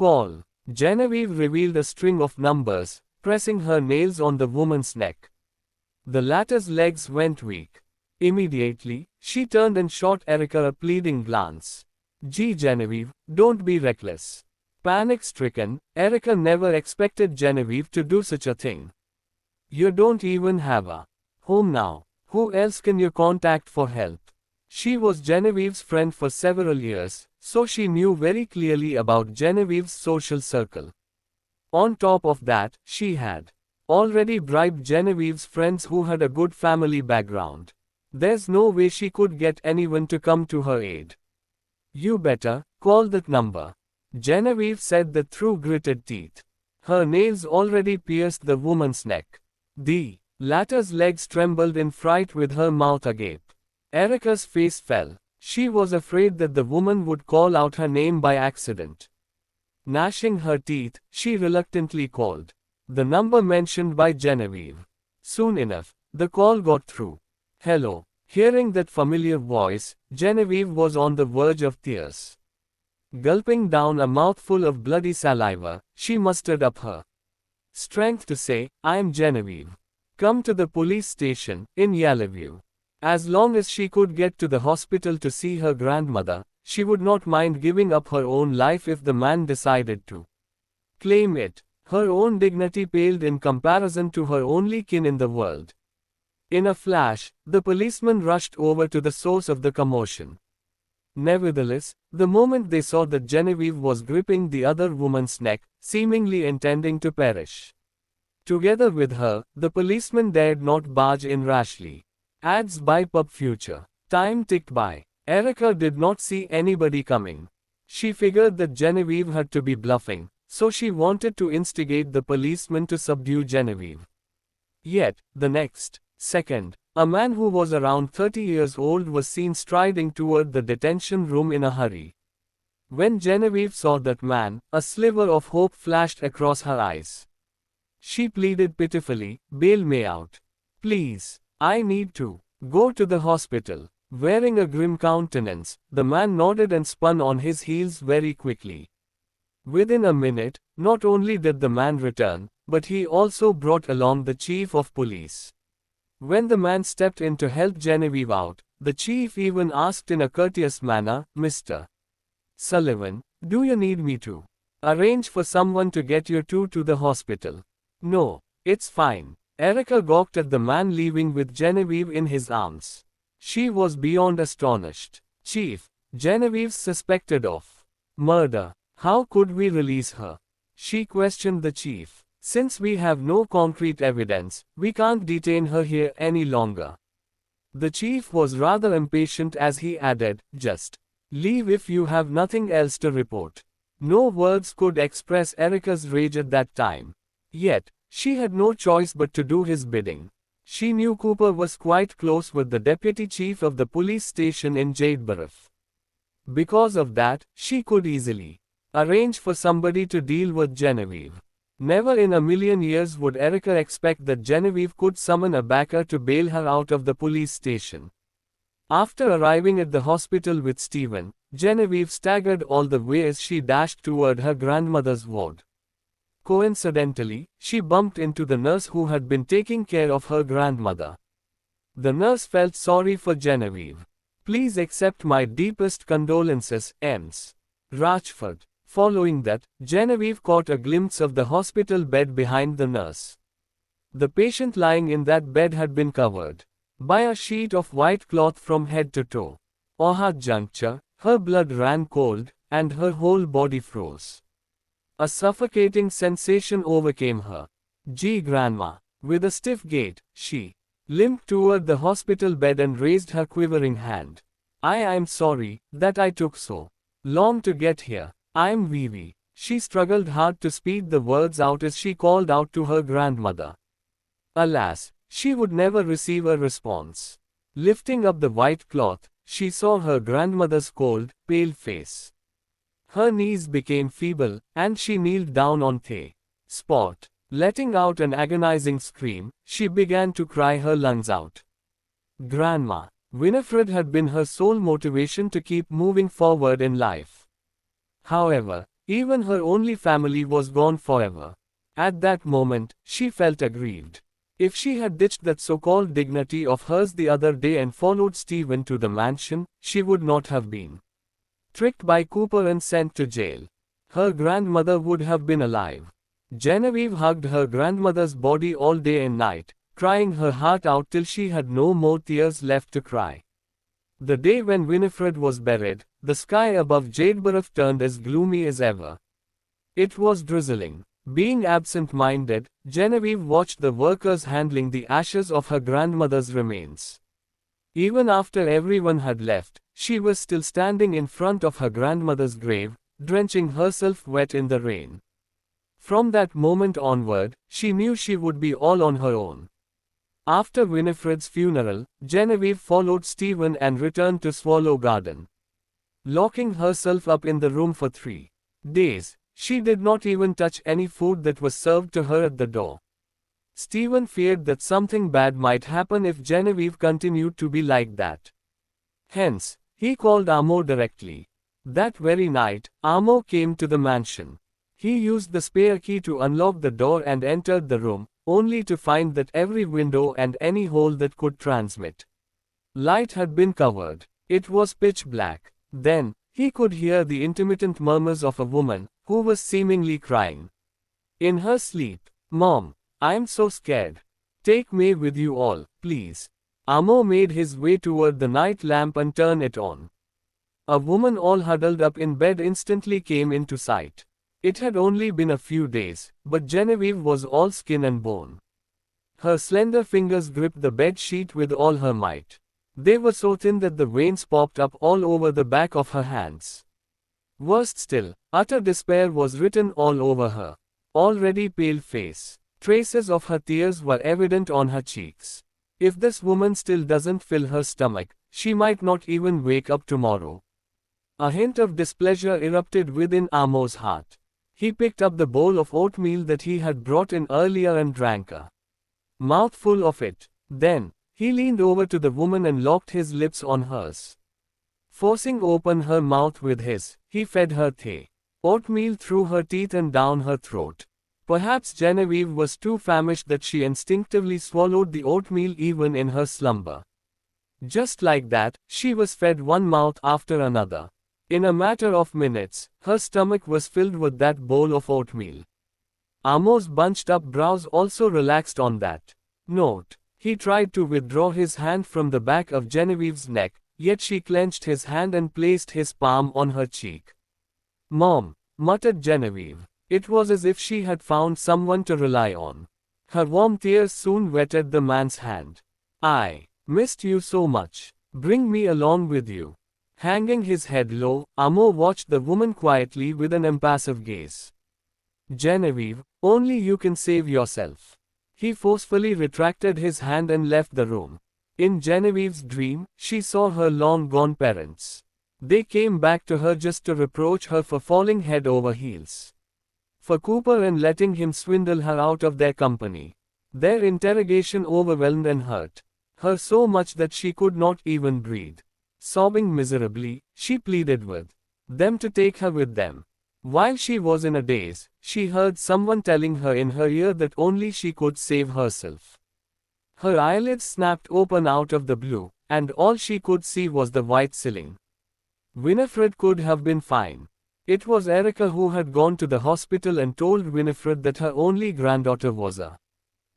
Call. Genevieve revealed a string of numbers, pressing her nails on the woman's neck. The latter's legs went weak. Immediately, she turned and shot Erica a pleading glance. Gee, Genevieve, don't be reckless. Panic-stricken, Erica never expected Genevieve to do such a thing. You don't even have a home now. Who else can you contact for help? She was Genevieve's friend for several years, so she knew very clearly about Genevieve's social circle. On top of that, she had already bribed Genevieve's friends who had a good family background. There's no way she could get anyone to come to her aid. You better call that number, Genevieve said that through gritted teeth. Her nails already pierced the woman's neck. The latter's legs trembled in fright with her mouth agape. Erica's face fell. She was afraid that the woman would call out her name by accident. Gnashing her teeth, she reluctantly called the number mentioned by Genevieve. Soon enough, the call got through. Hello. Hearing that familiar voice, Genevieve was on the verge of tears. Gulping down a mouthful of bloody saliva, she mustered up her strength to say, I'm Genevieve. Come to the police station, in Yellowview. As long as she could get to the hospital to see her grandmother, she would not mind giving up her own life if the man decided to claim it. Her own dignity paled in comparison to her only kin in the world. In a flash, the policeman rushed over to the source of the commotion. Nevertheless, the moment they saw that Genevieve was gripping the other woman's neck, seemingly intending to perish together with her, the policeman dared not barge in rashly. Ads by Pub Future. Time ticked by. Erica did not see anybody coming. She figured that Genevieve had to be bluffing, so she wanted to instigate the policeman to subdue Genevieve. Yet, the next second, a man who was around 30 years old was seen striding toward the detention room in a hurry. When Genevieve saw that man, a sliver of hope flashed across her eyes. She pleaded pitifully, bail me out. Please, I need to go to the hospital. Wearing a grim countenance, the man nodded and spun on his heels very quickly. Within a minute, not only did the man return, but he also brought along the chief of police. When the man stepped in to help Genevieve out, the chief even asked in a courteous manner, Mr. Sullivan, do you need me to arrange for someone to get you two to the hospital? No, it's fine. Erica gawked at the man leaving with Genevieve in his arms. She was beyond astonished. Chief, Genevieve's suspected of murder. How could we release her? She questioned the chief. Since we have no concrete evidence, we can't detain her here any longer. The chief was rather impatient as he added, just leave if you have nothing else to report. No words could express Erica's rage at that time. Yet, she had no choice but to do his bidding. She knew Cooper was quite close with the deputy chief of the police station in Jadeborough. Because of that, she could easily arrange for somebody to deal with Genevieve. Never in a million years would Erica expect that Genevieve could summon a backer to bail her out of the police station. After arriving at the hospital with Stephen, Genevieve staggered all the way as she dashed toward her grandmother's ward. Coincidentally, she bumped into the nurse who had been taking care of her grandmother. The nurse felt sorry for Genevieve. Please accept my deepest condolences, Ms. Ratchford. Following that, Genevieve caught a glimpse of the hospital bed behind the nurse. The patient lying in that bed had been covered by a sheet of white cloth from head to toe. At that juncture, her blood ran cold, and her whole body froze. A suffocating sensation overcame her. Gee, Grandma. With a stiff gait, she limped toward the hospital bed and raised her quivering hand. I'm sorry that I took so long to get here. I'm Vivi. She struggled hard to speed the words out as she called out to her grandmother. Alas, she would never receive a response. Lifting up the white cloth, she saw her grandmother's cold, pale face. Her knees became feeble, and she kneeled down on the spot. Letting out an agonizing scream, she began to cry her lungs out. Grandma. Winifred had been her sole motivation to keep moving forward in life. However, Even her only family was gone forever. At that moment, she felt aggrieved. If she had ditched that so-called dignity of hers the other day and followed Stephen to the mansion, she would not have been tricked by Cooper and sent to jail. Her grandmother would have been alive. Genevieve hugged her grandmother's body all day and night, crying her heart out till she had no more tears left to cry. The day when Winifred was buried, the sky above Jadeborough turned as gloomy as ever. It was drizzling. Being absent-minded, Genevieve watched the workers handling the ashes of her grandmother's remains. Even after everyone had left, she was still standing in front of her grandmother's grave, drenching herself wet in the rain. From that moment onward, she knew she would be all on her own. After Winifred's funeral, Genevieve followed Stephen and returned to Swallow Garden. Locking herself up in the room for 3 days, she did not even touch any food that was served to her at the door. Stephen feared that something bad might happen if Genevieve continued to be like that. Hence, he called Amo directly. That very night, Amo came to the mansion. He used the spare key to unlock the door and entered the room, only to find that every window and any hole that could transmit light had been covered. It was pitch black. Then, he could hear the intermittent murmurs of a woman, who was seemingly crying in her sleep. "Mom, I'm so scared. Take me with you all, please." Amo made his way toward the night lamp and turned it on. A woman all huddled up in bed instantly came into sight. It had only been a few days, but Genevieve was all skin and bone. Her slender fingers gripped the bed sheet with all her might. They were so thin that the veins popped up all over the back of her hands. Worst still, utter despair was written all over her already pale face. Traces of her tears were evident on her cheeks. If this woman still doesn't fill her stomach, she might not even wake up tomorrow. A hint of displeasure erupted within Amo's heart. He picked up the bowl of oatmeal that he had brought in earlier and drank a mouthful of it. Then, he leaned over to the woman and locked his lips on hers. Forcing open her mouth with his, he fed her the oatmeal through her teeth and down her throat. Perhaps Genevieve was too famished that she instinctively swallowed the oatmeal even in her slumber. Just like that, she was fed one mouth after another. In a matter of minutes, her stomach was filled with that bowl of oatmeal. Amo's bunched-up brows also relaxed on that note. He tried to withdraw his hand from the back of Genevieve's neck, yet she clenched his hand and placed his palm on her cheek. "Mom," muttered Genevieve. It was as if she had found someone to rely on. Her warm tears soon wetted the man's hand. "I missed you so much. Bring me along with you." Hanging his head low, Amo watched the woman quietly with an impassive gaze. "Genevieve, only you can save yourself." He forcefully retracted his hand and left the room. In Genevieve's dream, she saw her long-gone parents. They came back to her just to reproach her for falling head over heels for Cooper and letting him swindle her out of their company. Their interrogation overwhelmed and hurt her so much that she could not even breathe. Sobbing miserably, she pleaded with them to take her with them. While she was in a daze, she heard someone telling her in her ear that only she could save herself. Her eyelids snapped open out of the blue, and all she could see was the white ceiling. Winifred could have been fine. It was Erica who had gone to the hospital and told Winifred that her only granddaughter was a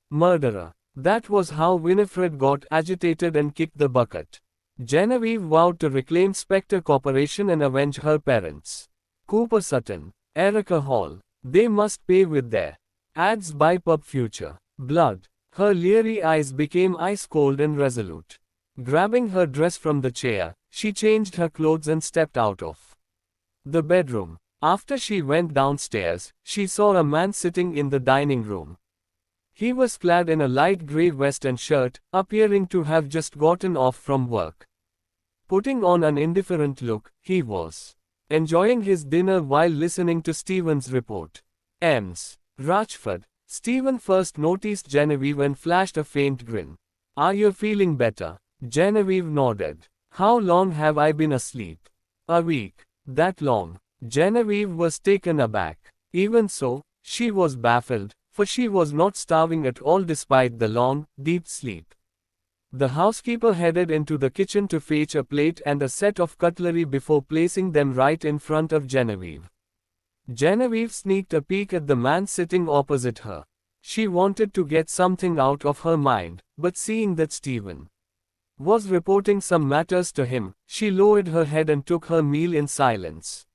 murderer. That was how Winifred got agitated and kicked the bucket. Genevieve vowed to reclaim Spectre Corporation and avenge her parents. Cooper Sutton, Erica Hall. They must pay with their ads by Pub Future. Blood. Her leery eyes became ice-cold and resolute. Grabbing her dress from the chair, she changed her clothes and stepped out of the bedroom. After she went downstairs, she saw a man sitting in the dining room. He was clad in a light grey vest and shirt, appearing to have just gotten off from work. Putting on an indifferent look, he was enjoying his dinner while listening to Stephen's report. Ms. Ratchford. Stephen first noticed Genevieve and flashed a faint grin. "Are you feeling better?" Genevieve nodded. "How long have I been asleep?" "A week." "That long?" Genevieve was taken aback. Even so, she was baffled, for she was not starving at all despite the long, deep sleep. The housekeeper headed into the kitchen to fetch a plate and a set of cutlery before placing them right in front of Genevieve. Genevieve sneaked a peek at the man sitting opposite her. She wanted to get something out of her mind, but seeing that Stephen was reporting some matters to him, she lowered her head and took her meal in silence.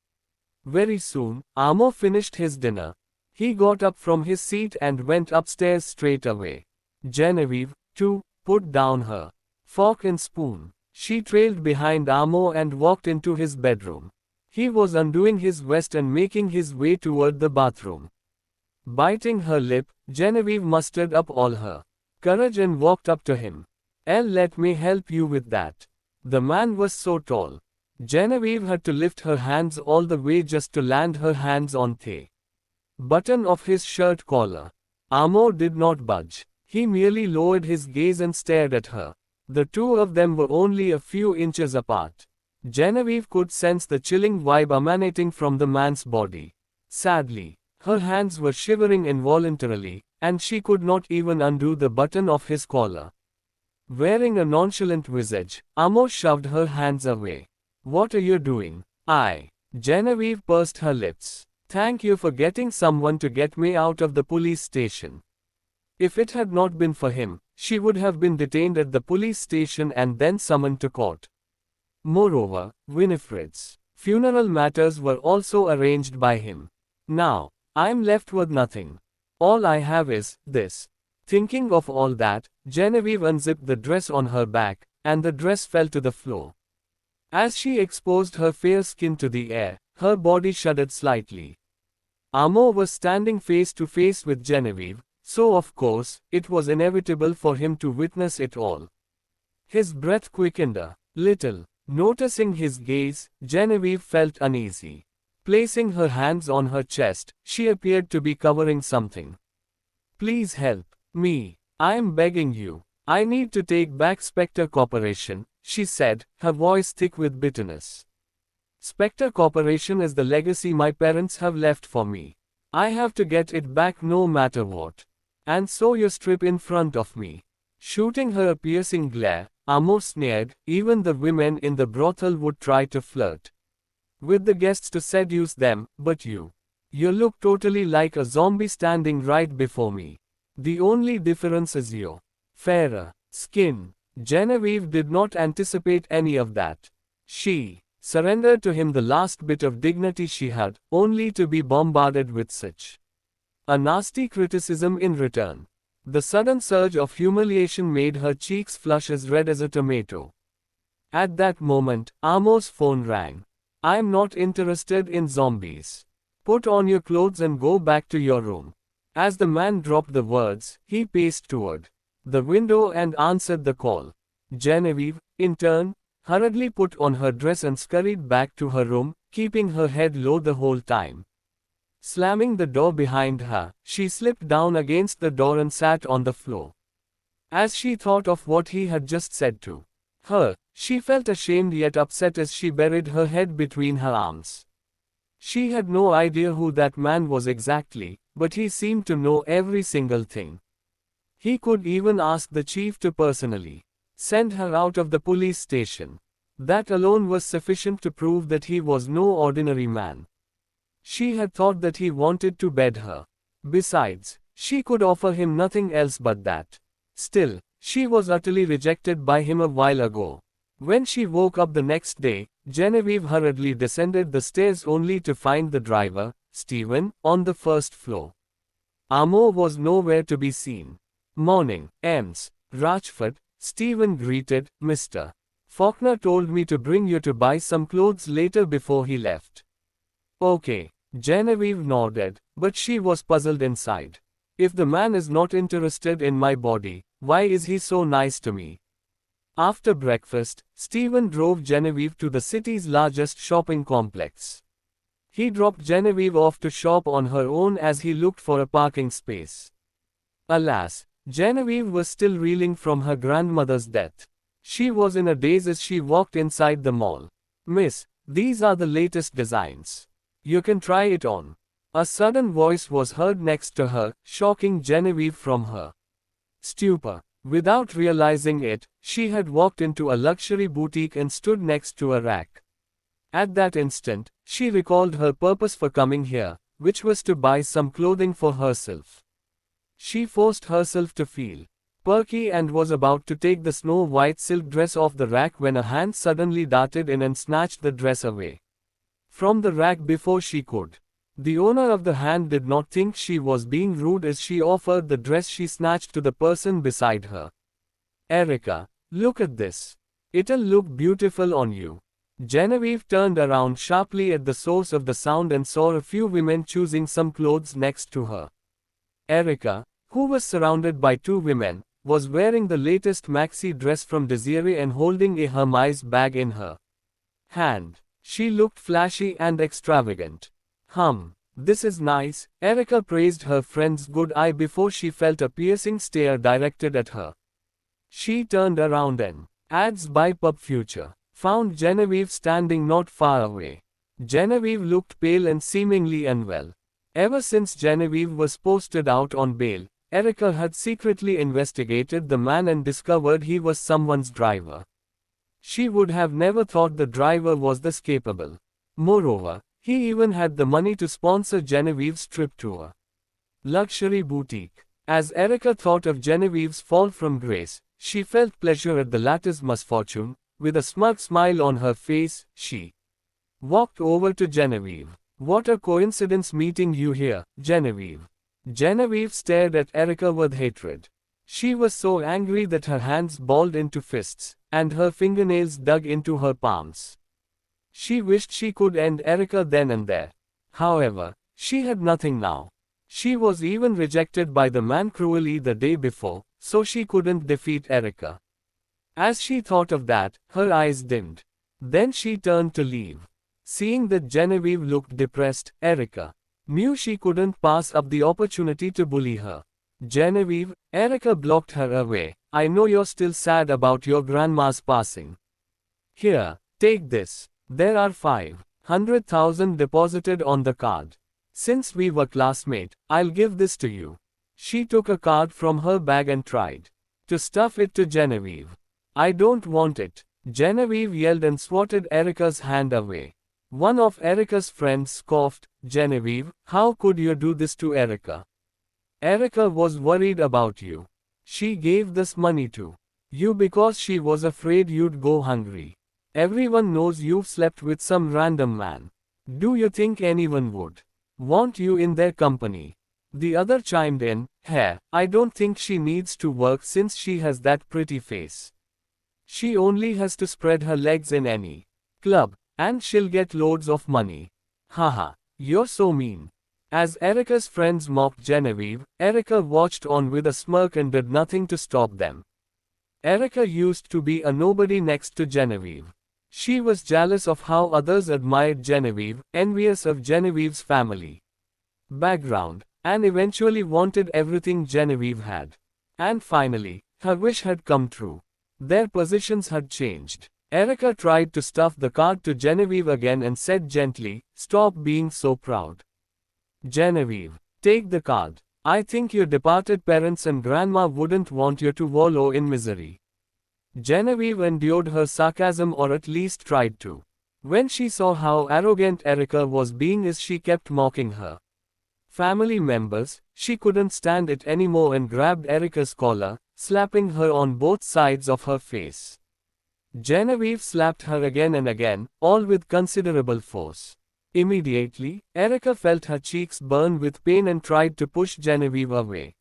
Very soon, Amo finished his dinner. He got up from his seat and went upstairs straight away. Genevieve, too, put down her fork and spoon. She trailed behind Amo and walked into his bedroom. He was undoing his vest and making his way toward the bathroom. Biting her lip, Genevieve mustered up all her courage and walked up to him. Let me help you with that. The man was so tall. Genevieve had to lift her hands all the way just to land her hands on the button of his shirt collar. Amo did not budge. He merely lowered his gaze and stared at her. The two of them were only a few inches apart. Genevieve could sense the chilling vibe emanating from the man's body. Sadly, her hands were shivering involuntarily, and she could not even undo the button of his collar. Wearing a nonchalant visage, Amo shoved her hands away. What are you doing? Genevieve pursed her lips. Thank you for getting someone to get me out of the police station. If it had not been for him, she would have been detained at the police station and then summoned to court. Moreover, Winifred's funeral matters were also arranged by him. Now, I'm left with nothing. All I have is this. Thinking of all that, Genevieve unzipped the dress on her back, and the dress fell to the floor. As she exposed her fair skin to the air, her body shuddered slightly. Amo was standing face to face with Genevieve, so of course, it was inevitable for him to witness it all. His breath quickened a little. Noticing his gaze, Genevieve felt uneasy. Placing her hands on her chest, she appeared to be covering something. Please help me. I am begging you. I need to take back Spectre Corporation, she said, her voice thick with bitterness. Spectre Corporation is the legacy my parents have left for me. I have to get it back no matter what. And so you strip in front of me. Shooting her a piercing glare, Amo sneered, even the women in the brothel would try to flirt with the guests to seduce them, but you look totally like a zombie standing right before me. The only difference is your fairer skin. Genevieve did not anticipate any of that. She surrendered to him the last bit of dignity she had, only to be bombarded with such a nasty criticism in return. The sudden surge of humiliation made her cheeks flush as red as a tomato. At that moment, Amo's phone rang. I'm not interested in zombies. Put on your clothes and go back to your room. As the man dropped the words, he paced toward the window and answered the call. Genevieve, in turn, hurriedly put on her dress and scurried back to her room, keeping her head low the whole time. Slamming the door behind her, she slipped down against the door and sat on the floor. As she thought of what he had just said to her, she felt ashamed yet upset as she buried her head between her arms. She had no idea who that man was exactly, but he seemed to know every single thing. He could even ask the chief to personally send her out of the police station. That alone was sufficient to prove that he was no ordinary man. She had thought that he wanted to bed her. Besides, she could offer him nothing else but that. Still, she was utterly rejected by him a while ago. When she woke up the next day, Genevieve hurriedly descended the stairs only to find the driver, Stephen, on the first floor. Amo was nowhere to be seen. Morning, Ms. Rachford, Stephen greeted. Mr. Faulkner told me to bring you to buy some clothes later before he left. Okay. Genevieve nodded, but she was puzzled inside. If the man is not interested in my body, why is he so nice to me? After breakfast, Stephen drove Genevieve to the city's largest shopping complex. He dropped Genevieve off to shop on her own as he looked for a parking space. Alas, Genevieve was still reeling from her grandmother's death. She was in a daze as she walked inside the mall. Miss, these are the latest designs. You can try it on. A sudden voice was heard next to her, shocking Genevieve from her stupor. Without realizing it, she had walked into a luxury boutique and stood next to a rack. At that instant, she recalled her purpose for coming here, which was to buy some clothing for herself. She forced herself to feel perky and was about to take the snow-white silk dress off the rack when a hand suddenly darted in and snatched the dress away from the rack before she could. The owner of the hand did not think she was being rude as she offered the dress she snatched to the person beside her. Erica, look at this. It'll look beautiful on you. Genevieve turned around sharply at the source of the sound and saw a few women choosing some clothes next to her. Erica, who was surrounded by two women, was wearing the latest maxi dress from Desiree and holding a Hermes bag in her hand. She looked flashy and extravagant. This is nice, Erica praised her friend's good eye before she felt a piercing stare directed at her. She turned around and, ads by Pub Future, found Genevieve standing not far away. Genevieve looked pale and seemingly unwell. Ever since Genevieve was posted out on bail, Erica had secretly investigated the man and discovered he was someone's driver. She would have never thought the driver was this capable. Moreover, he even had the money to sponsor Genevieve's trip to a luxury boutique. As Erica thought of Genevieve's fall from grace, she felt pleasure at the latter's misfortune. With a smug smile on her face, she walked over to Genevieve. What a coincidence meeting you here, Genevieve. Genevieve stared at Erica with hatred. She was so angry that her hands balled into fists, and her fingernails dug into her palms. She wished she could end Erica then and there. However, she had nothing now. She was even rejected by the man cruelly the day before, so she couldn't defeat Erica. As she thought of that, her eyes dimmed. Then she turned to leave. Seeing that Genevieve looked depressed, Erica knew she couldn't pass up the opportunity to bully her. Genevieve, Erica blocked her away. I know you're still sad about your grandma's passing. Here, take this. There are 500,000 deposited on the card. Since we were classmates, I'll give this to you. She took a card from her bag and tried to stuff it to Genevieve. I don't want it. Genevieve yelled and swatted Erica's hand away. One of Erica's friends scoffed, Genevieve, how could you do this to Erica? Erica was worried about you. She gave this money to you because she was afraid you'd go hungry. Everyone knows you've slept with some random man. Do you think anyone would want you in their company? The other chimed in, I don't think she needs to work since she has that pretty face. She only has to spread her legs in any club, and she'll get loads of money. Haha, you're so mean. As Erica's friends mocked Genevieve, Erica watched on with a smirk and did nothing to stop them. Erica used to be a nobody next to Genevieve. She was jealous of how others admired Genevieve, envious of Genevieve's family background, and eventually wanted everything Genevieve had. And finally, her wish had come true. Their positions had changed. Erica tried to stuff the card to Genevieve again and said gently, stop being so proud. Genevieve, take the card. I think your departed parents and grandma wouldn't want you to wallow in misery. Genevieve endured her sarcasm, or at least tried to. When she saw how arrogant Erica was being as she kept mocking her family members, she couldn't stand it anymore and grabbed Erica's collar, slapping her on both sides of her face. Genevieve slapped her again and again, all with considerable force. Immediately, Erica felt her cheeks burn with pain and tried to push Genevieve away.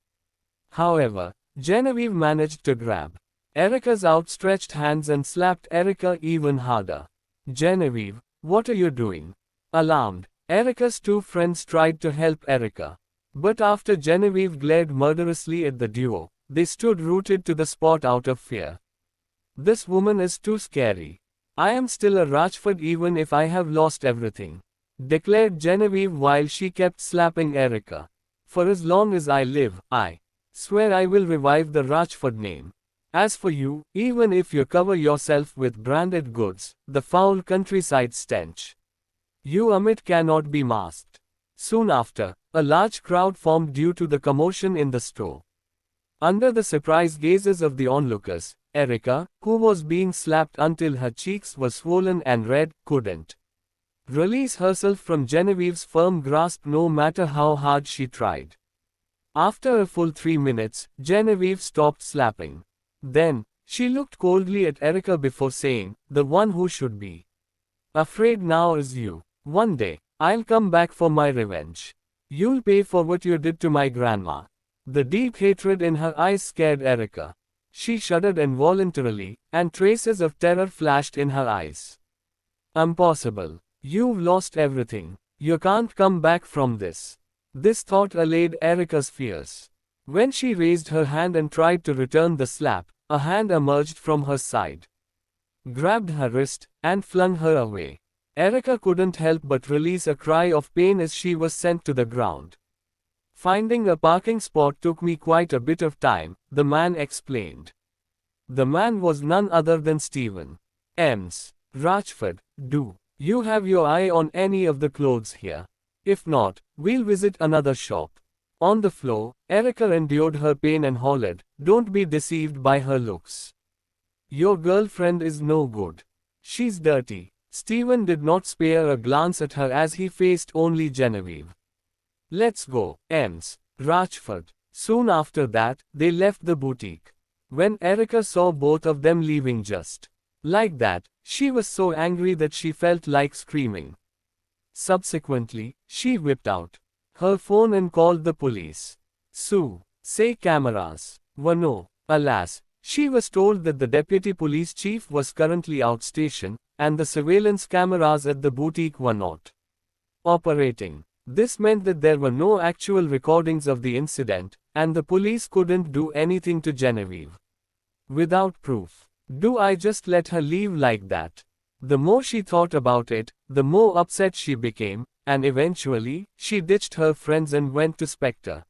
However, Genevieve managed to grab Erica's outstretched hands and slapped Erica even harder. Genevieve, what are you doing? Alarmed, Erica's two friends tried to help Erica. But after Genevieve glared murderously at the duo, they stood rooted to the spot out of fear. This woman is too scary. I am still a Rajford even if I have lost everything, declared Genevieve while she kept slapping Erica. For as long as I live, I swear I will revive the Rajford name. As for you, even if you cover yourself with branded goods, the foul countryside stench You Amit cannot be masked. Soon after, a large crowd formed due to the commotion in the store. Under the surprised gazes of the onlookers, Erica, who was being slapped until her cheeks were swollen and red, couldn't release herself from Genevieve's firm grasp no matter how hard she tried. After a full 3 minutes, Genevieve stopped slapping. Then, she looked coldly at Erica before saying, "The one who should be afraid now is you. One day, I'll come back for my revenge. You'll pay for what you did to my grandma." The deep hatred in her eyes scared Erica. She shuddered involuntarily, and traces of terror flashed in her eyes. "Impossible. You've lost everything. You can't come back from this." This thought allayed Erica's fears. When she raised her hand and tried to return the slap, a hand emerged from her side, grabbed her wrist, and flung her away. Erica couldn't help but release a cry of pain as she was sent to the ground. "Finding a parking spot took me quite a bit of time," the man explained. The man was none other than Stephen Eames Rochford. "Do you have your eye on any of the clothes here? If not, we'll visit another shop." On the floor, Erica endured her pain and hollered, "Don't be deceived by her looks. Your girlfriend is no good. She's dirty." Stephen did not spare a glance at her as he faced only Genevieve. "Let's go, Eames Rochford." Soon after that, they left the boutique. When Erica saw both of them leaving just like that, she was so angry that she felt like screaming. Subsequently, she whipped out her phone and called the police. Say cameras were no. Alas, she was told that the deputy police chief was currently outstation, and the surveillance cameras at the boutique were not operating. This meant that there were no actual recordings of the incident, and the police couldn't do anything to Genevieve. Without proof, do I just let her leave like that? The more she thought about it, the more upset she became, and eventually, she ditched her friends and went to Spectre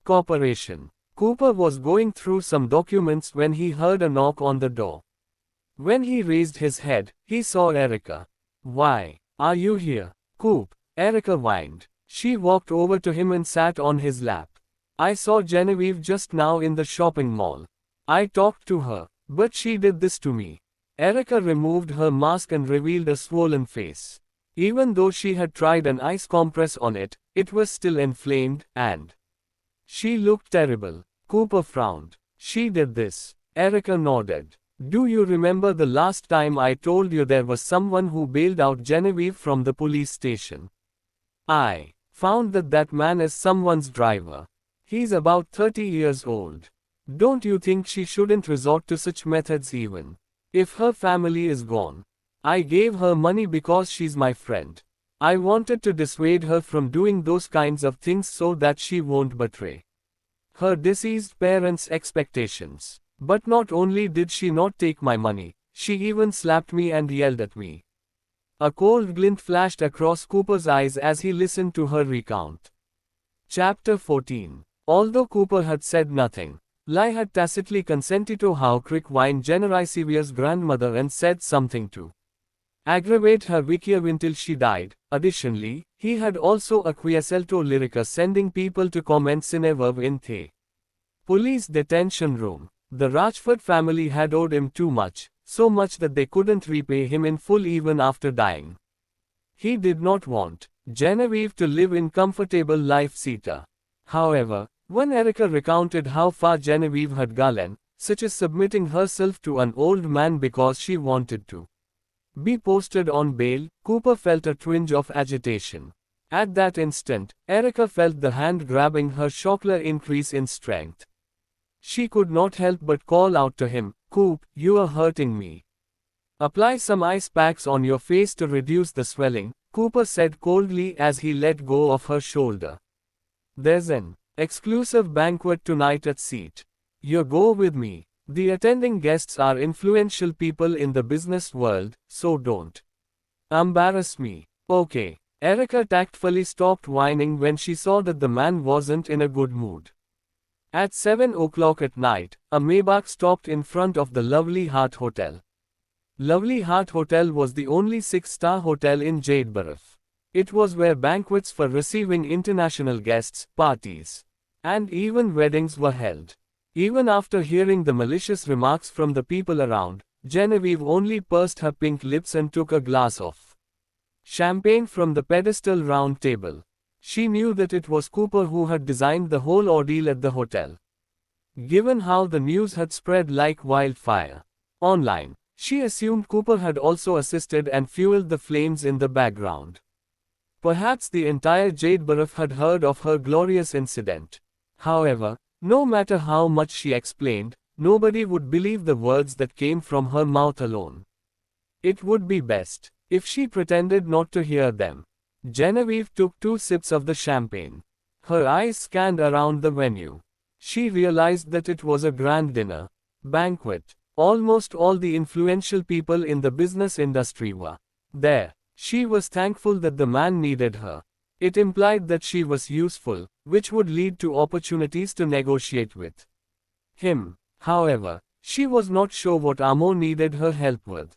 Corporation. Cooper was going through some documents when he heard a knock on the door. When he raised his head, he saw Erica. "Why are you here, Coop?" Erica whined. She walked over to him and sat on his lap. "I saw Genevieve just now in the shopping mall. I talked to her, but she did this to me." Erica removed her mask and revealed a swollen face. Even though she had tried an ice compress on it, it was still inflamed, and she looked terrible. Cooper frowned. "She did this." Erica nodded. "Do you remember the last time I told you there was someone who bailed out Genevieve from the police station? I found that man is someone's driver. He's about 30 years old. Don't you think she shouldn't resort to such methods even if her family is gone? I gave her money because she's my friend. I wanted to dissuade her from doing those kinds of things so that she won't betray her deceased parents' expectations. But not only did she not take my money, she even slapped me and yelled at me." A cold glint flashed across Cooper's eyes as he listened to her recount. Chapter 14. Although Cooper had said nothing, Lai had tacitly consented to how Crickwine Genericevier's grandmother and said something to aggravate her wicked until she died. Additionally, he had also acquiesced to Lyrica sending people to comment Cineverve in the police detention room. The Rochford family had owed him too much, so much that they couldn't repay him in full even after dying. He did not want Genevieve to live in comfortable life either. However, when Erica recounted how far Genevieve had gone, such as submitting herself to an old man because she wanted to be posted on bail, Cooper felt a twinge of agitation. At that instant, Erica felt the hand grabbing her shoulder increase in strength. She could not help but call out to him, "Coop, you are hurting me. Apply some ice packs on your face to reduce the swelling," Cooper said coldly as he let go of her shoulder. "There's an exclusive banquet tonight at Seat. You go with me. The attending guests are influential people in the business world, so don't embarrass me." "Okay." Erica tactfully stopped whining when she saw that the man wasn't in a good mood. At 7 o'clock at night, a Maybach stopped in front of the Lovely Heart Hotel. Lovely Heart Hotel was the only 6-star hotel in Jadeborough. It was where banquets for receiving international guests, parties, and even weddings were held. Even after hearing the malicious remarks from the people around, Genevieve only pursed her pink lips and took a glass of champagne from the pedestal round table. She knew that it was Cooper who had designed the whole ordeal at the hotel. Given how the news had spread like wildfire online, she assumed Cooper had also assisted and fueled the flames in the background. Perhaps the entire Jadeborough had heard of her glorious incident. However, no matter how much she explained, nobody would believe the words that came from her mouth alone. It would be best if she pretended not to hear them. Genevieve took 2 sips of the champagne. Her eyes scanned around the venue. She realized that it was a grand dinner banquet. Almost all the influential people in the business industry were there. She was thankful that the man needed her. It implied that she was useful, which would lead to opportunities to negotiate with him. However, she was not sure what Amo needed her help with.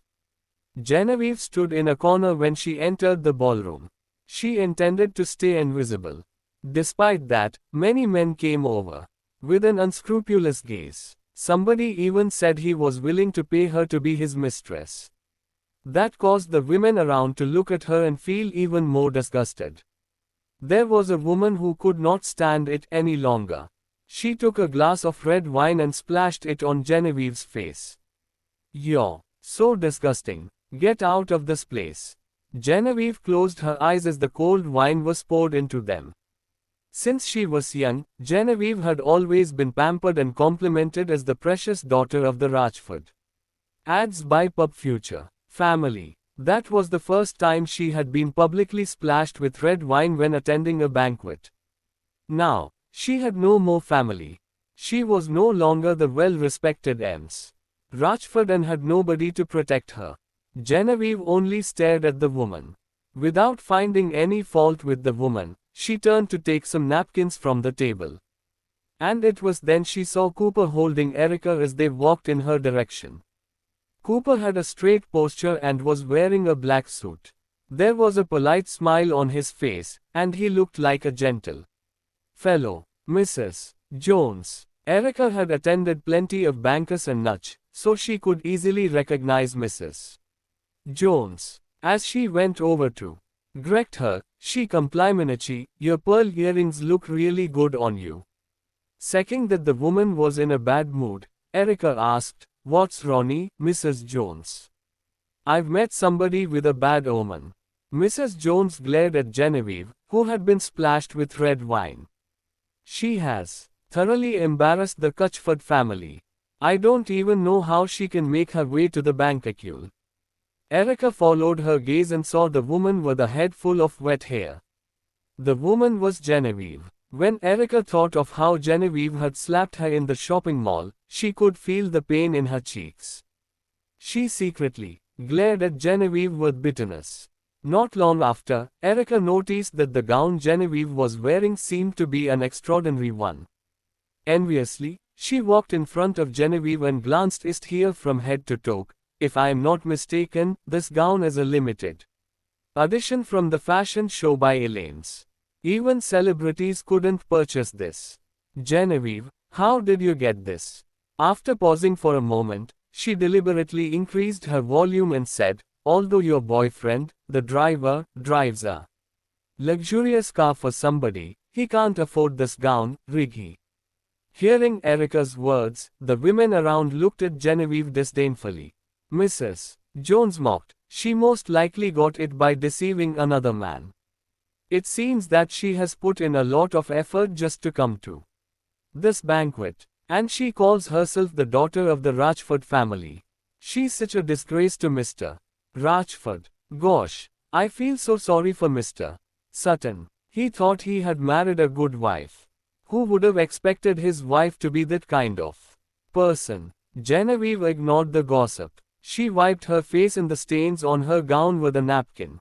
Genevieve stood in a corner when she entered the ballroom. She intended to stay invisible. Despite that, many men came over with an unscrupulous gaze. Somebody even said he was willing to pay her to be his mistress. That caused the women around to look at her and feel even more disgusted. There was a woman who could not stand it any longer. She took a glass of red wine and splashed it on Genevieve's face. "You're so disgusting. Get out of this place." Genevieve closed her eyes as the cold wine was poured into them. Since she was young, Genevieve had always been pampered and complimented as the precious daughter of the Rajford. Ads by Pub Future family. That was the first time she had been publicly splashed with red wine when attending a banquet. Now, she had no more family. She was no longer the well-respected Ems Rajford and had nobody to protect her. Genevieve only stared at the woman. Without finding any fault with the woman, she turned to take some napkins from the table. And it was then she saw Cooper holding Erica as they walked in her direction. Cooper had a straight posture and was wearing a black suit. There was a polite smile on his face, and he looked like a gentle fellow. Mrs. Jones. Erica had attended plenty of banquets and such, so she could easily recognize Mrs. Jones. As she went over to greet her, she complimented, "Your pearl earrings look really good on you." Seeing that the woman was in a bad mood, Erica asked, "What's Ronnie, Mrs. Jones?" "I've met somebody with a bad omen." Mrs. Jones glared at Genevieve, who had been splashed with red wine. "She has thoroughly embarrassed the Cutchford family. I don't even know how she can make her way to the banquet." Erica followed her gaze and saw the woman with a head full of wet hair. The woman was Genevieve. When Erica thought of how Genevieve had slapped her in the shopping mall, she could feel the pain in her cheeks. She secretly glared at Genevieve with bitterness. Not long after, Erica noticed that the gown Genevieve was wearing seemed to be an extraordinary one. Enviously, she walked in front of Genevieve and glanced at her from head to toe. "If I am not mistaken, this gown is a limited edition from the fashion show by Elaine's. Even celebrities couldn't purchase this." "Genevieve, how did you get this?" After pausing for a moment, she deliberately increased her volume and said, "Although your boyfriend, the driver, drives a luxurious car for somebody, he can't afford this gown, Riggy." Hearing Erica's words, the women around looked at Genevieve disdainfully. Mrs. Jones mocked, "She most likely got it by deceiving another man. It seems that she has put in a lot of effort just to come to this banquet. And she calls herself the daughter of the Rajford family. She's such a disgrace to Mr. Rajford. Gosh, I feel so sorry for Mr. Sutton. He thought he had married a good wife. Who would have expected his wife to be that kind of person?" Genevieve ignored the gossip. She wiped her face and the stains on her gown with a napkin.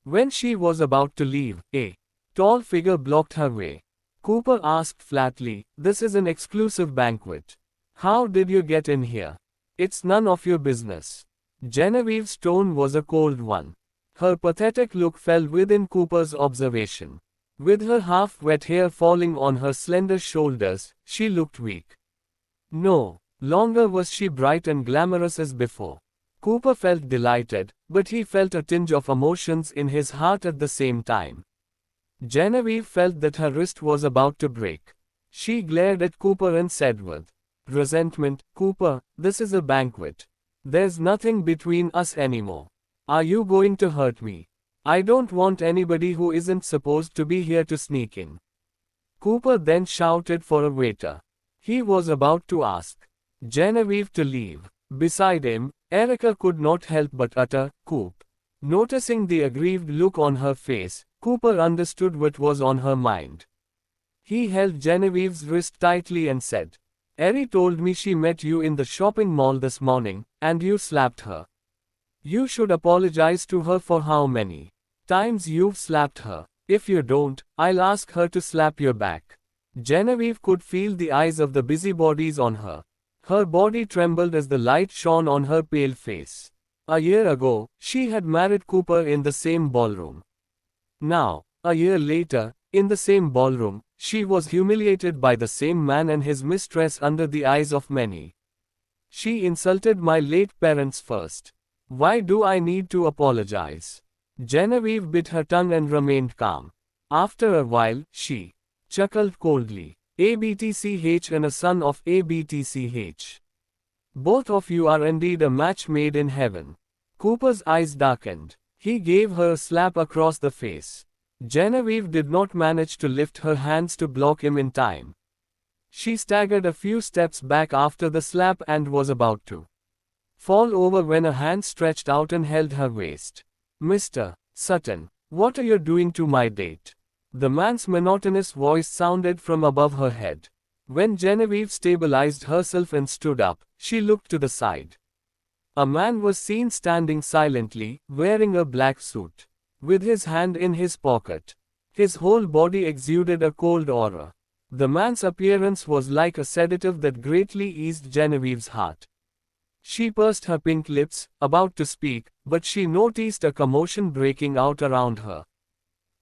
When she was about to leave, a tall figure blocked her way. Cooper asked flatly, "This is an exclusive banquet. How did you get in here?" "It's none of your business." Genevieve's tone was a cold one. Her pathetic look fell within Cooper's observation. With her half-wet hair falling on her slender shoulders, she looked weak. No longer was she bright and glamorous as before. Cooper felt delighted, but he felt a tinge of emotions in his heart at the same time. Genevieve felt that her wrist was about to break. She glared at Cooper and said with resentment, "Cooper, this is a banquet. There's nothing between us anymore. Are you going to hurt me? I don't want anybody who isn't supposed to be here to sneak in." Cooper then shouted for a waiter. He was about to ask Genevieve to leave. Beside him, Erica could not help but utter, "Coop." Noticing the aggrieved look on her face, Cooper understood what was on her mind. He held Genevieve's wrist tightly and said, "Eri told me she met you in the shopping mall this morning, and you slapped her. You should apologize to her for how many times you've slapped her. If you don't, I'll ask her to slap your back." Genevieve could feel the eyes of the busybodies on her. Her body trembled as the light shone on her pale face. A year ago, she had married Cooper in the same ballroom. Now, a year later, in the same ballroom, she was humiliated by the same man and his mistress under the eyes of many. She insulted my late parents first. Why do I need to apologize? Genevieve bit her tongue and remained calm. After a while, she chuckled coldly. "ABTCH and a son of ABTCH. Both of you are indeed a match made in heaven." Cooper's eyes darkened. He gave her a slap across the face. Genevieve did not manage to lift her hands to block him in time. She staggered a few steps back after the slap and was about to fall over when a hand stretched out and held her waist. "Mr. Sutton, what are you doing to my date?" The man's monotonous voice sounded from above her head. When Genevieve stabilized herself and stood up, she looked to the side. A man was seen standing silently, wearing a black suit, with his hand in his pocket. His whole body exuded a cold aura. The man's appearance was like a sedative that greatly eased Genevieve's heart. She pursed her pink lips, about to speak, but she noticed a commotion breaking out around her.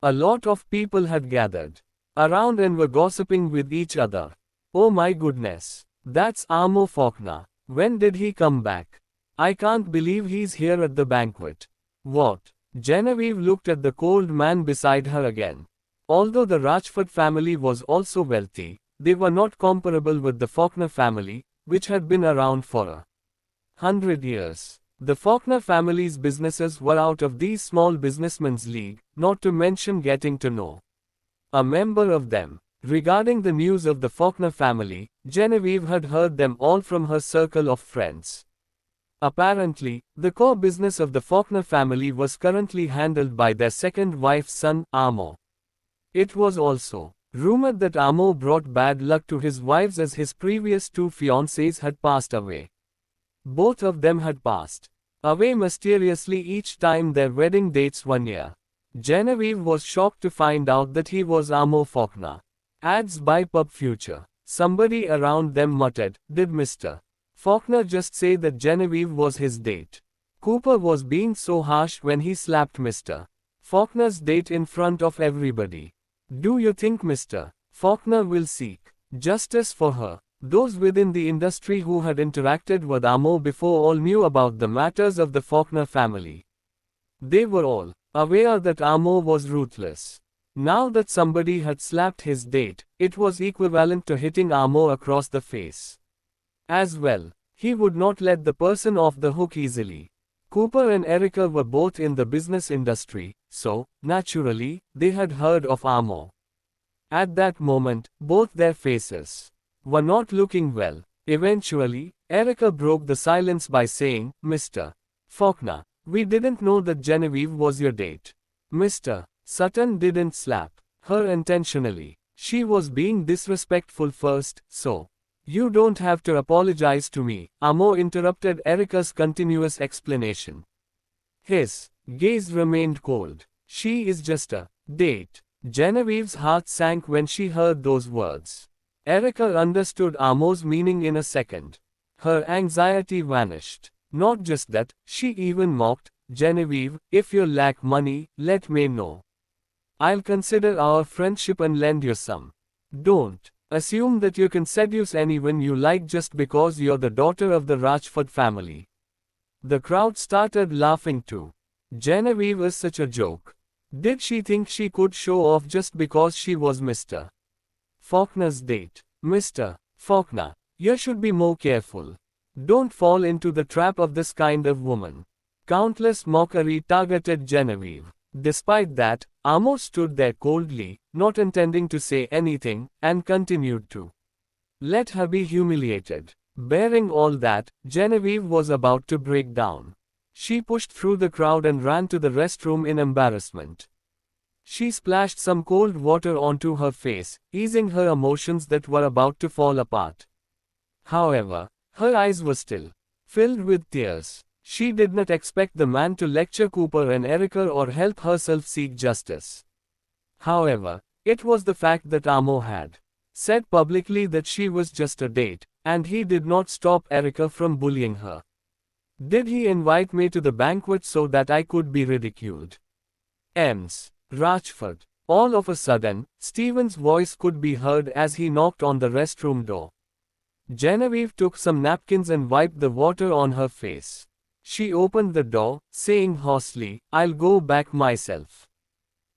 A lot of people had gathered around and were gossiping with each other. "Oh my goodness. That's Amo Faulkner. When did he come back? I can't believe he's here at the banquet." "What?" Genevieve looked at the cold man beside her again. Although the Rajford family was also wealthy, they were not comparable with the Faulkner family, which had been around for 100 years. The Faulkner family's businesses were out of these small businessmen's league, not to mention getting to know a member of them. Regarding the news of the Faulkner family, Genevieve had heard them all from her circle of friends. Apparently, the core business of the Faulkner family was currently handled by their second wife's son, Amo. It was also rumored that Amo brought bad luck to his wives as his previous two fiancées had passed away. Both of them had passed away mysteriously each time their wedding dates 1 year. Genevieve was shocked to find out that he was Amo Faulkner. Ads by Pub Future. Somebody around them muttered, "Did Mr. Faulkner just say that Genevieve was his date?" Cooper was being so harsh when he slapped Mr. Faulkner's date in front of everybody. "Do you think Mr. Faulkner will seek justice for her?" Those within the industry who had interacted with Amo before all knew about the matters of the Faulkner family. They were all aware that Amo was ruthless. Now that somebody had slapped his date, it was equivalent to hitting Amo across the face. As well, he would not let the person off the hook easily. Cooper and Erica were both in the business industry, so, naturally, they had heard of Amo. At that moment, both their faces were not looking well. Eventually, Erica broke the silence by saying, "Mr. Faulkner, we didn't know that Genevieve was your date. Mr. Sutton didn't slap her intentionally. She was being disrespectful first, so you don't have to apologize to me." Amo interrupted Erica's continuous explanation. His gaze remained cold. "She is just a date." Genevieve's heart sank when she heard those words. Erica understood Amo's meaning in a second. Her anxiety vanished. Not just that, she even mocked, Genevieve, if you lack money, let me know. I'll consider our friendship and lend you some. Don't assume that you can seduce anyone you like just because you're the daughter of the Rajput family. The crowd started laughing too. Genevieve is such a joke. Did she think she could show off just because she was Mr. Faulkner's date? Mr. Faulkner, you should be more careful. Don't fall into the trap of this kind of woman. Countless mockery targeted Genevieve. Despite that, Amo stood there coldly, not intending to say anything, and continued to let her be humiliated. Bearing all that, Genevieve was about to break down. She pushed through the crowd and ran to the restroom in embarrassment. She splashed some cold water onto her face, easing her emotions that were about to fall apart. However, her eyes were still filled with tears. She did not expect the man to lecture Cooper and Erica or help herself seek justice. However, it was the fact that Amo had said publicly that she was just a date, and he did not stop Erica from bullying her. Did he invite me to the banquet so that I could be ridiculed? Ms. Rajput. All of a sudden, Stephen's voice could be heard as he knocked on the restroom door. Genevieve took some napkins and wiped the water on her face. She opened the door, saying hoarsely, "I'll go back myself.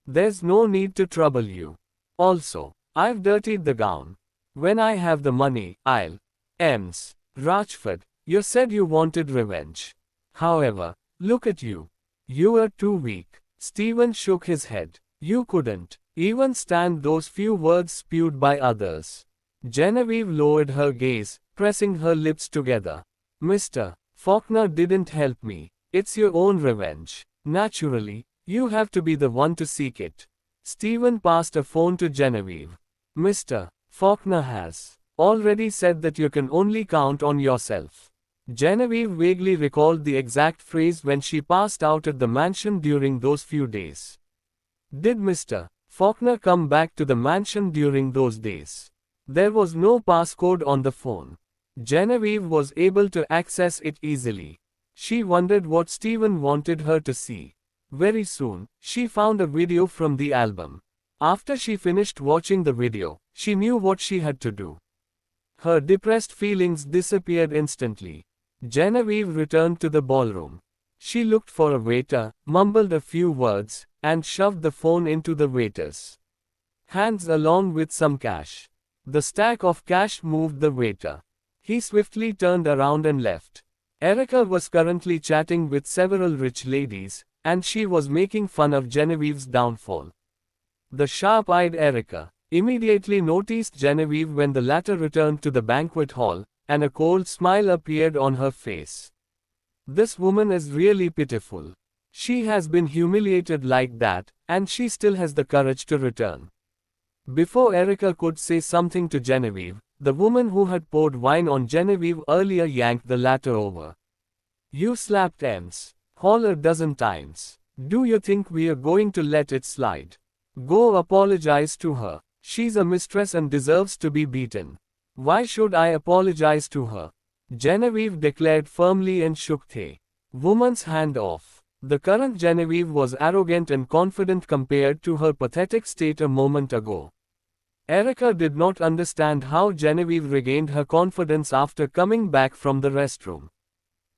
There's no need to trouble you. Also, I've dirtied the gown. When I have the money, I'll." Ms. Rajput, you said you wanted revenge. However, look at you. You were too weak. Stephen shook his head. You couldn't even stand those few words spewed by others. Genevieve lowered her gaze, pressing her lips together. Mr. Faulkner didn't help me. It's your own revenge. Naturally, you have to be the one to seek it. Stephen passed a phone to Genevieve. Mr. Faulkner has already said that you can only count on yourself. Genevieve vaguely recalled the exact phrase when she passed out at the mansion during those few days. Did Mr. Faulkner come back to the mansion during those days? There was no passcode on the phone. Genevieve was able to access it easily. She wondered what Stephen wanted her to see. Very soon, she found a video from the album. After she finished watching the video, she knew what she had to do. Her depressed feelings disappeared instantly. Genevieve returned to the ballroom. She looked for a waiter, mumbled a few words, and shoved the phone into the waiter's hands along with some cash. The stack of cash moved the waiter. He swiftly turned around and left. Erica was currently chatting with several rich ladies, and she was making fun of Genevieve's downfall. The sharp-eyed Erica immediately noticed Genevieve when the latter returned to the banquet hall, and a cold smile appeared on her face. This woman is really pitiful. She has been humiliated like that, and she still has the courage to return. Before Erica could say something to Genevieve, the woman who had poured wine on Genevieve earlier yanked the latter over. You slapped Ms. Hall a dozen times. Do you think we're going to let it slide? Go apologize to her. She's a mistress and deserves to be beaten. Why should I apologize to her? Genevieve declared firmly and shook the woman's hand off. The current Genevieve was arrogant and confident compared to her pathetic state a moment ago. Erica did not understand how Genevieve regained her confidence after coming back from the restroom.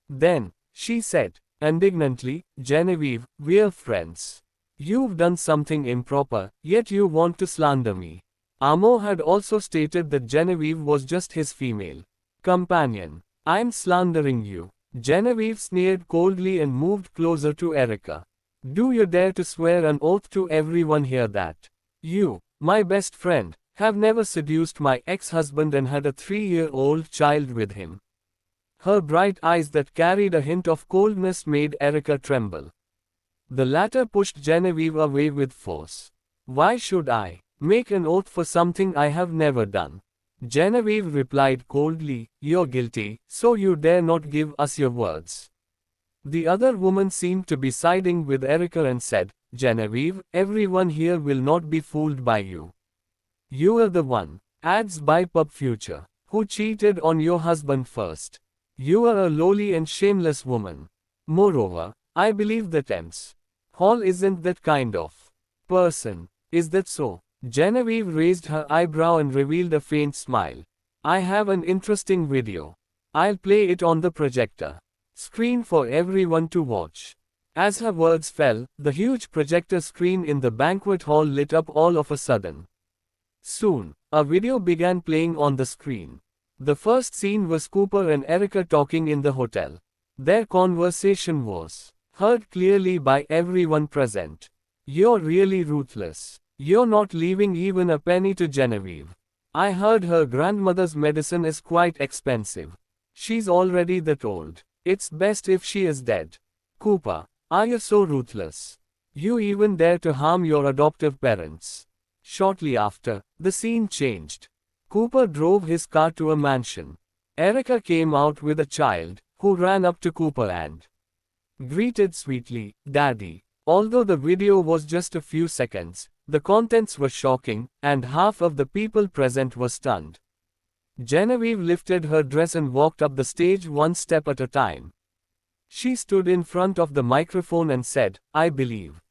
Then, she said, indignantly, Genevieve, we're friends. You've done something improper, yet you want to slander me. Amo had also stated that Genevieve was just his female companion. I'm slandering you. Genevieve sneered coldly and moved closer to Erica. Do you dare to swear an oath to everyone here that you, my best friend, have never seduced my ex-husband and had a 3-year-old child with him? Her bright eyes that carried a hint of coldness made Erica tremble. The latter pushed Genevieve away with force. Why should I make an oath for something I have never done? Genevieve replied coldly, you're guilty, so you dare not give us your words. The other woman seemed to be siding with Erica and said, Genevieve, everyone here will not be fooled by you. You are the one, ads by Pub Future, who cheated on your husband first. You are a lowly and shameless woman. Moreover, I believe that Ems Hall isn't that kind of person. Is that so? Genevieve raised her eyebrow and revealed a faint smile. I have an interesting video. I'll play it on the projector screen for everyone to watch. As her words fell, the huge projector screen in the banquet hall lit up all of a sudden. Soon, a video began playing on the screen. The first scene was Cooper and Erica talking in the hotel. Their conversation was heard clearly by everyone present. You're really ruthless. You're not leaving even a penny to Genevieve. I heard her grandmother's medicine is quite expensive. She's already that old. It's best if she is dead. Cooper, are you so ruthless? You even dare to harm your adoptive parents. Shortly after, the scene changed. Cooper drove his car to a mansion. Erica came out with a child, who ran up to Cooper and greeted sweetly, Daddy. Although the video was just a few seconds, the contents were shocking, and half of the people present were stunned. Genevieve lifted her dress and walked up the stage one step at a time. She stood in front of the microphone and said, I believe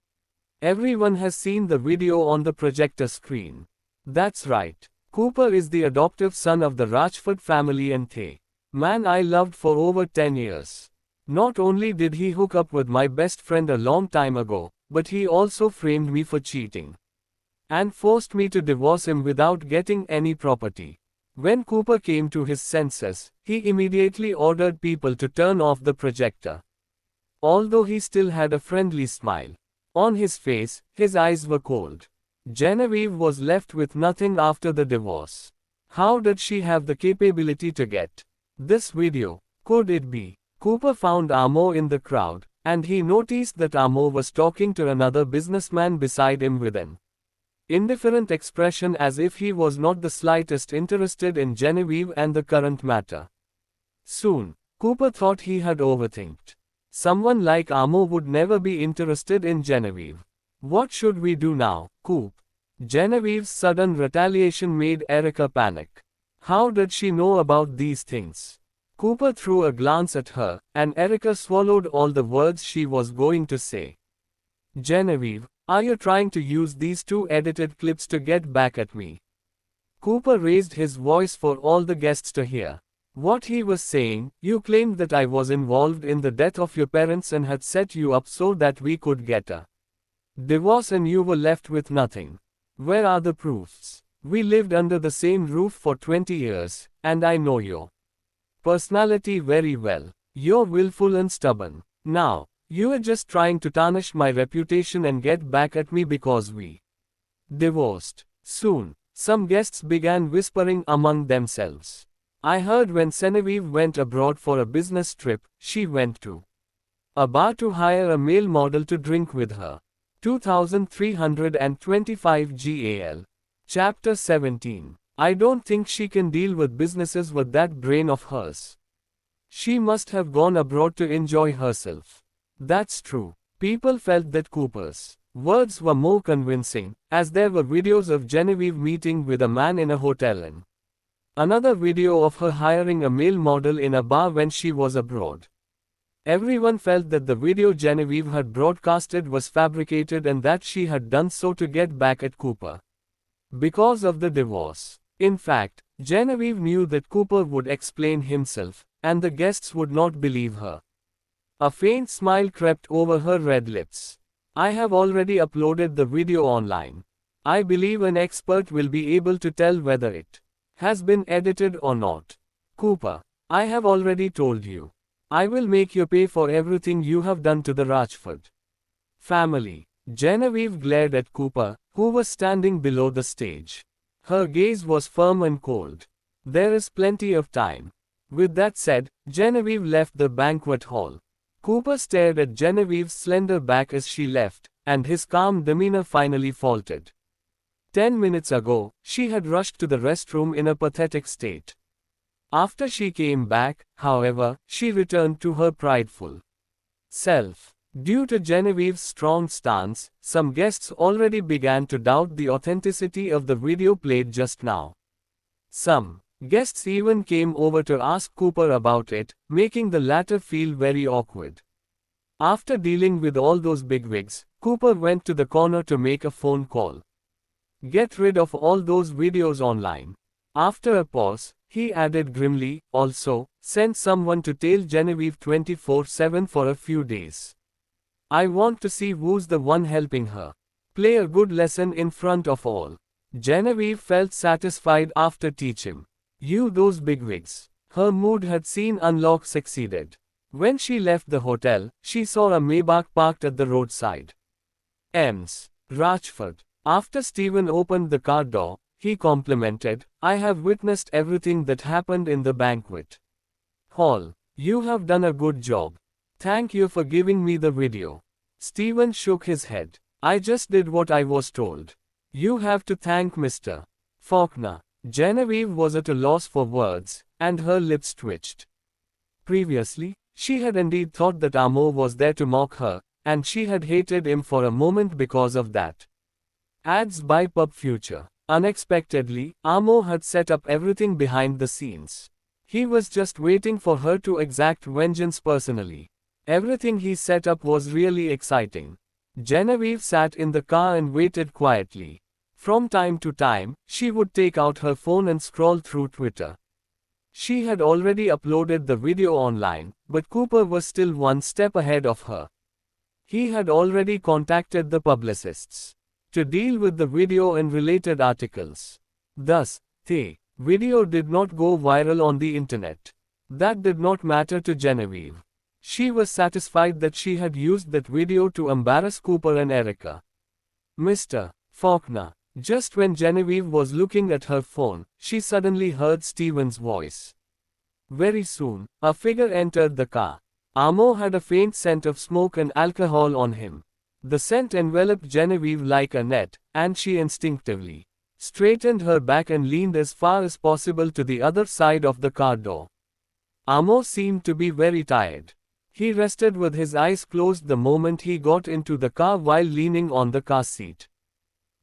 everyone has seen the video on the projector screen. That's right. Cooper is the adoptive son of the Rajford family and the man I loved for over 10 years. Not only did he hook up with my best friend a long time ago, but he also framed me for cheating and forced me to divorce him without getting any property. When Cooper came to his senses, he immediately ordered people to turn off the projector. Although he still had a friendly smile on his face, his eyes were cold. Genevieve was left with nothing after the divorce. How did she have the capability to get this video? Could it be? Cooper found Amo in the crowd, and he noticed that Amo was talking to another businessman beside him with an indifferent expression as if he was not the slightest interested in Genevieve and the current matter. Soon, Cooper thought he had overthinked. Someone like Amo would never be interested in Genevieve. What should we do now, Coop? Genevieve's sudden retaliation made Erica panic. How did she know about these things? Cooper threw a glance at her, and Erica swallowed all the words she was going to say. Genevieve, are you trying to use these two edited clips to get back at me? Cooper raised his voice for all the guests to hear. What he was saying, you claimed that I was involved in the death of your parents and had set you up so that we could get a divorce and you were left with nothing. Where are the proofs? We lived under the same roof for 20 years, and I know your personality very well. You're willful and stubborn. Now, you are just trying to tarnish my reputation and get back at me because we divorced. Soon, some guests began whispering among themselves. I heard when Genevieve went abroad for a business trip, she went to a bar to hire a male model to drink with her. 2325 GAL. Chapter 17. I don't think she can deal with businesses with that brain of hers. She must have gone abroad to enjoy herself. That's true. People felt that Cooper's words were more convincing, as there were videos of Genevieve meeting with a man in a hotel and another video of her hiring a male model in a bar when she was abroad. Everyone felt that the video Genevieve had broadcasted was fabricated and that she had done so to get back at Cooper because of the divorce. In fact, Genevieve knew that Cooper would explain himself, and the guests would not believe her. A faint smile crept over her red lips. I have already uploaded the video online. I believe an expert will be able to tell whether it has been edited or not. Cooper, I have already told you. I will make you pay for everything you have done to the Rajford family. Genevieve glared at Cooper, who was standing below the stage. Her gaze was firm and cold. There is plenty of time. With that said, Genevieve left the banquet hall. Cooper stared at Genevieve's slender back as she left, and his calm demeanor finally faltered. 10 minutes ago, she had rushed to the restroom in a pathetic state. After she came back, however, she returned to her prideful self. Due to Genevieve's strong stance, some guests already began to doubt the authenticity of the video played just now. Some guests even came over to ask Cooper about it, making the latter feel very awkward. After dealing with all those bigwigs, Cooper went to the corner to make a phone call. Get rid of all those videos online. After a pause, he added grimly, also, send someone to tail Genevieve 24/7 for a few days. I want to see who's the one helping her. Play a good lesson in front of all. Genevieve felt satisfied after teaching. You those bigwigs. Her mood had seen unlock succeeded. When she left the hotel, she saw a Maybach parked at the roadside. Ems. Rachford. After Stephen opened the car door, he complimented, I have witnessed everything that happened in the banquet hall. You have done a good job. Thank you for giving me the video. Stephen shook his head. I just did what I was told. You have to thank Mr. Faulkner. Genevieve was at a loss for words, and her lips twitched. Previously, she had indeed thought that Amo was there to mock her, and she had hated him for a moment because of that. Ads by Pub Future. Unexpectedly, Amo had set up everything behind the scenes. He was just waiting for her to exact vengeance personally. Everything he set up was really exciting. Genevieve sat in the car and waited quietly. From time to time, she would take out her phone and scroll through Twitter. She had already uploaded the video online, but Cooper was still one step ahead of her. He had already contacted the publicists to deal with the video and related articles. Thus, the video did not go viral on the internet. That did not matter to Genevieve. She was satisfied that she had used that video to embarrass Cooper and Erica. Mr. Faulkner. Just when Genevieve was looking at her phone, she suddenly heard Stephen's voice. Very soon, a figure entered the car. Amo had a faint scent of smoke and alcohol on him. The scent enveloped Genevieve like a net, and she instinctively straightened her back and leaned as far as possible to the other side of the car door. Amo seemed to be very tired. He rested with his eyes closed the moment he got into the car while leaning on the car seat.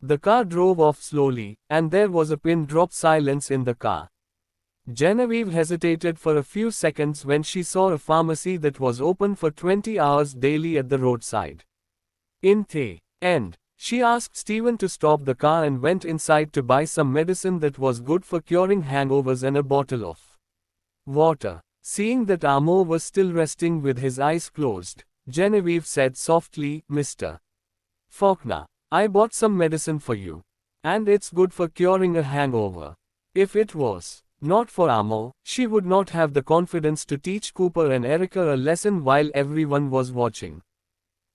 The car drove off slowly, and there was a pin-drop silence in the car. Genevieve hesitated for a few seconds when she saw a pharmacy that was open for 20 hours daily at the roadside. In the end, she asked Stephen to stop the car and went inside to buy some medicine that was good for curing hangovers and a bottle of water. Seeing that Amo was still resting with his eyes closed, Genevieve said softly, Mr. Faulkner, I bought some medicine for you. And it's good for curing a hangover. If it was not for Amo, she would not have the confidence to teach Cooper and Erica a lesson while everyone was watching.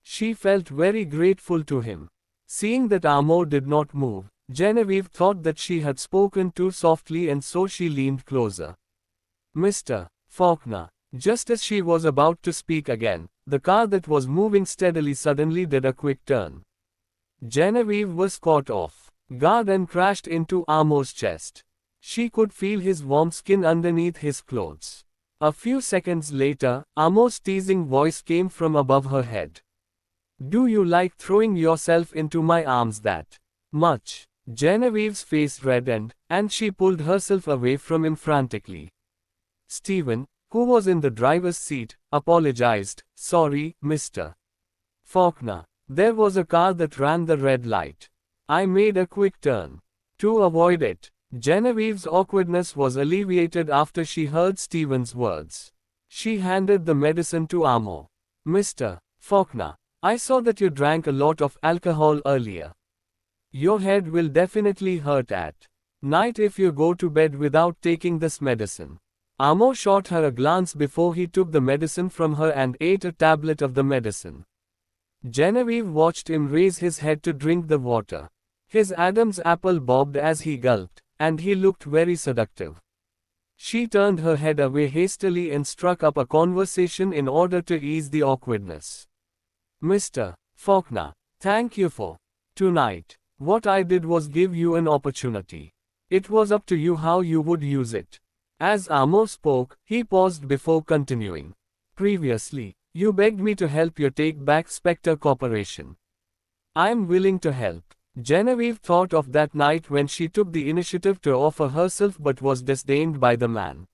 She felt very grateful to him. Seeing that Amo did not move, Genevieve thought that she had spoken too softly and so she leaned closer. Mr. Faulkner. Just as she was about to speak again, the car that was moving steadily suddenly did a quick turn. Genevieve was caught off guard and crashed into Amo's chest. She could feel his warm skin underneath his clothes. A few seconds later, Amo's teasing voice came from above her head. Do you like throwing yourself into my arms that much? Genevieve's face reddened, and she pulled herself away from him frantically. Stephen, who was in the driver's seat, apologized. Sorry, Mr. Faulkner. There was a car that ran the red light. I made a quick turn to avoid it. Genevieve's awkwardness was alleviated after she heard Stephen's words. She handed the medicine to Amo. Mr. Faulkner, I saw that you drank a lot of alcohol earlier. Your head will definitely hurt at night if you go to bed without taking this medicine. Amo shot her a glance before he took the medicine from her and ate a tablet of the medicine. Genevieve watched him raise his head to drink the water. His Adam's apple bobbed as he gulped, and he looked very seductive. She turned her head away hastily and struck up a conversation in order to ease the awkwardness. Mr. Faulkner, thank you for tonight. What I did was give you an opportunity. It was up to you how you would use it. As Amo spoke, he paused before continuing. Previously, you begged me to help you take back Spectre Corporation. I am willing to help. Genevieve thought of that night when she took the initiative to offer herself but was disdained by the man.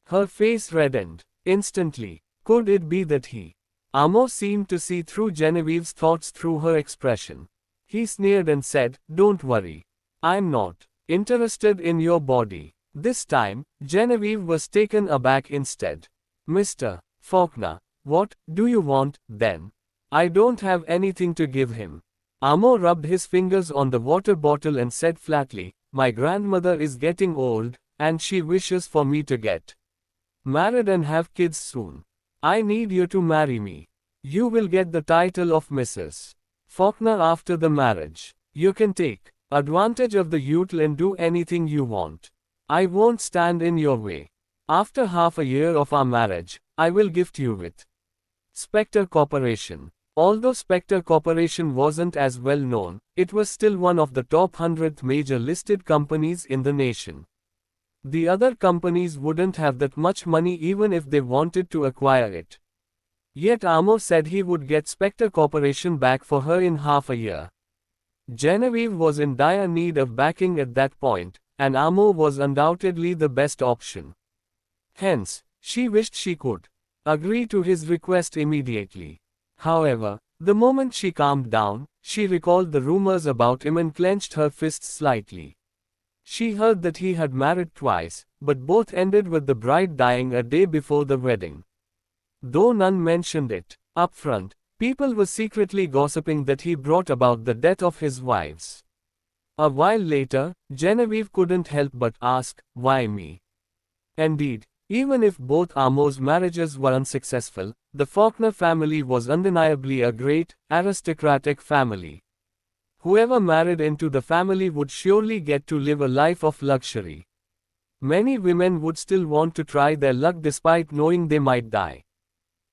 Her face reddened. Instantly. Could it be that he Amo seemed to see through Genevieve's thoughts through her expression. He sneered and said, "Don't worry. I'm not interested in your body." This time, Genevieve was taken aback instead. "Mr. Faulkner, what do you want, then? I don't have anything to give him." Amo rubbed his fingers on the water bottle and said flatly, "My grandmother is getting old, and she wishes for me to get married and have kids soon. I need you to marry me. You will get the title of Mrs. Faulkner after the marriage. You can take advantage of the youth and do anything you want. I won't stand in your way. After half a year of our marriage, I will gift you with Spectre Corporation." Although Spectre Corporation wasn't as well known, it was still one of the top 100 major listed companies in the nation. The other companies wouldn't have that much money even if they wanted to acquire it. Yet Amo said he would get Spectre Corporation back for her in half a year. Genevieve was in dire need of backing at that point, and Amo was undoubtedly the best option. Hence, she wished she could agree to his request immediately. However, the moment she calmed down, she recalled the rumors about him and clenched her fists slightly. She heard that he had married twice, but both ended with the bride dying a day before the wedding. Though none mentioned it up front, people were secretly gossiping that he brought about the death of his wives. A while later, Genevieve couldn't help but ask, "Why me?" Indeed, even if both Amo's marriages were unsuccessful, the Faulkner family was undeniably a great, aristocratic family. Whoever married into the family would surely get to live a life of luxury. Many women would still want to try their luck despite knowing they might die.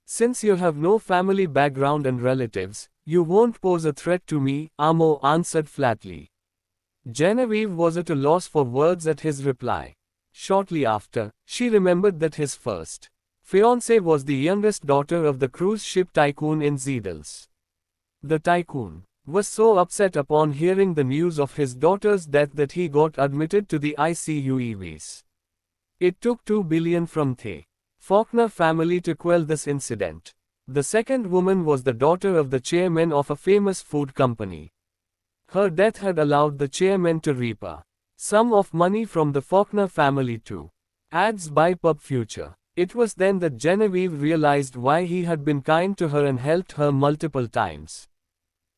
"Since you have no family background and relatives, you won't pose a threat to me," Amo answered flatly. Genevieve was at a loss for words at his reply. Shortly after, she remembered that his first fiancée was the youngest daughter of the cruise ship tycoon in Zeedles. The tycoon was so upset upon hearing the news of his daughter's death that he got admitted to the ICU. It took $2 billion from the Faulkner family to quell this incident. The second woman was the daughter of the chairman of a famous food company. Her death had allowed the chairman to reap a sum of money from the Faulkner family too. Ads by Pub Future. It was then that Genevieve realized why he had been kind to her and helped her multiple times.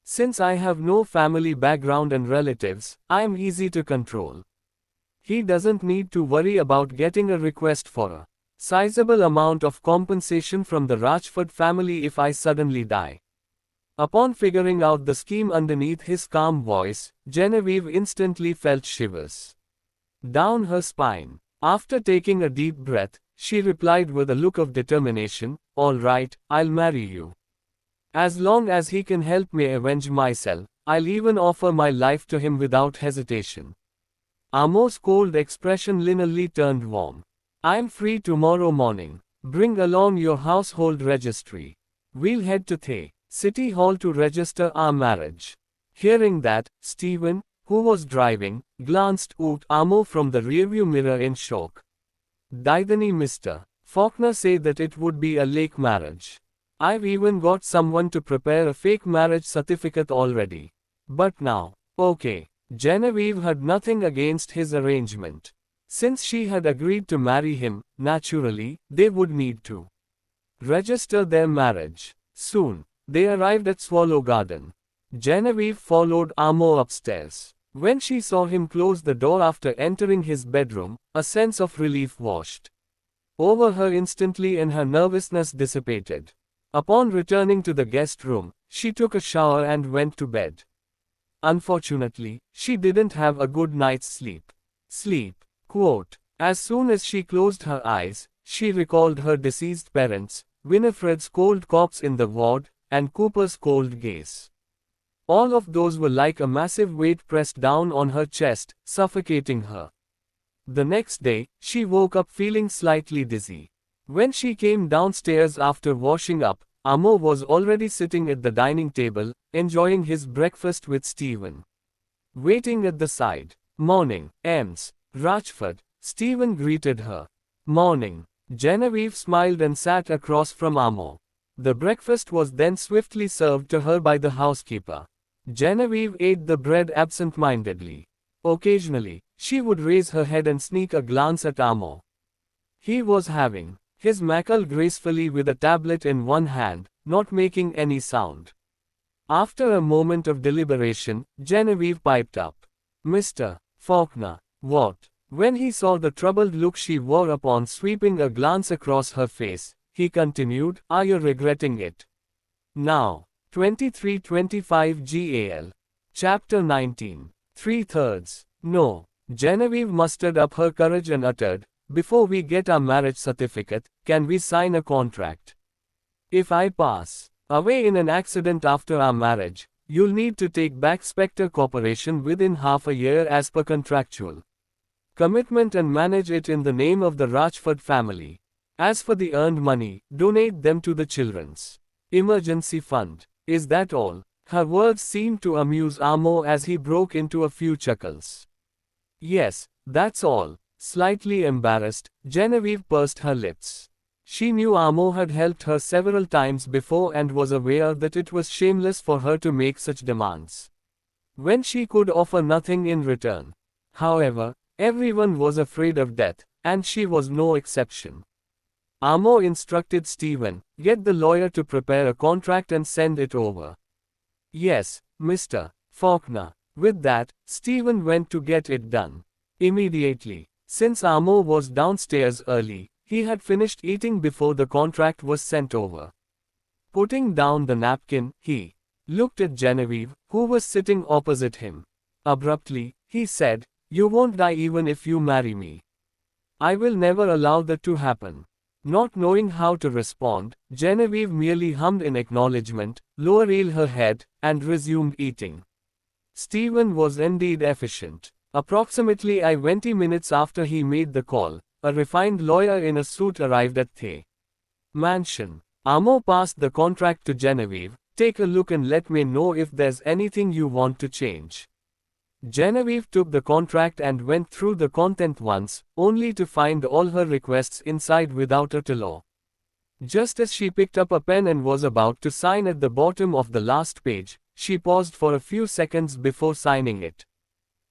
"Since I have no family background and relatives, I am easy to control. He doesn't need to worry about getting a request for a sizable amount of compensation from the Rajford family if I suddenly die." Upon figuring out the scheme underneath his calm voice, Genevieve instantly felt shivers down her spine. After taking a deep breath, she replied with a look of determination, "All right, I'll marry you. As long as he can help me avenge myself, I'll even offer my life to him without hesitation." Amo's cold expression linearly turned warm. "I'm free tomorrow morning. Bring along your household registry. We'll head to the City Hall to register our marriage." Hearing that, Stephen, who was driving, glanced at Amo from the rearview mirror in shock. "Didn't Mr. Faulkner say that it would be a lake marriage? I've even got someone to prepare a fake marriage certificate already. But now, okay." Genevieve had nothing against his arrangement. Since she had agreed to marry him, naturally, they would need to register their marriage. Soon, they arrived at Swallow Garden. Genevieve followed Amo upstairs. When she saw him close the door after entering his bedroom, a sense of relief washed over her instantly and her nervousness dissipated. Upon returning to the guest room, she took a shower and went to bed. Unfortunately, she didn't have a good night's sleep. Quote, as soon as she closed her eyes, she recalled her deceased parents, Winifred's cold corpse in the ward, and Cooper's cold gaze. All of those were like a massive weight pressed down on her chest, suffocating her. The next day, she woke up feeling slightly dizzy. When she came downstairs after washing up, Amo was already sitting at the dining table, enjoying his breakfast with Stephen waiting at the side. "Morning, Ms. Rajford," Stephen greeted her. "Morning." Genevieve smiled and sat across from Amo. The breakfast was then swiftly served to her by the housekeeper. Genevieve ate the bread absent-mindedly. Occasionally, she would raise her head and sneak a glance at Amo. He was having his mackerel gracefully with a tablet in one hand, not making any sound. After a moment of deliberation, Genevieve piped up. "Mr. Faulkner, what?" When he saw the troubled look she wore upon sweeping a glance across her face, he continued, "Are you regretting it now?" 2325 GAL. Chapter 19. 3/3. No. Genevieve mustered up her courage and uttered, "Before we get our marriage certificate, can we sign a contract? If I pass away in an accident after our marriage, you'll need to take back Spectre Corporation within half a year as per contractual commitment and manage it in the name of the Rajford family. As for the earned money, donate them to the children's emergency fund. Is that all?" Her words seemed to amuse Amo as he broke into a few chuckles. "Yes, that's all." Slightly embarrassed, Genevieve pursed her lips. She knew Amo had helped her several times before and was aware that it was shameless for her to make such demands when she could offer nothing in return. However, everyone was afraid of death, and she was no exception. Amo instructed Stephen, "Get the lawyer to prepare a contract and send it over." "Yes, Mr. Faulkner." With that, Stephen went to get it done. Immediately, since Amo was downstairs early, he had finished eating before the contract was sent over. Putting down the napkin, he looked at Genevieve, who was sitting opposite him. Abruptly, he said, "You won't die even if you marry me. I will never allow that to happen." Not knowing how to respond, Genevieve merely hummed in acknowledgement, lowered her head, and resumed eating. Stephen was indeed efficient. Approximately 20 minutes after he made the call, a refined lawyer in a suit arrived at the mansion. Amo passed the contract to Genevieve. "Take a look and let me know if there's anything you want to change." Genevieve took the contract and went through the content once, only to find all her requests inside without a tilde. Just as she picked up a pen and was about to sign at the bottom of the last page, she paused for a few seconds before signing it.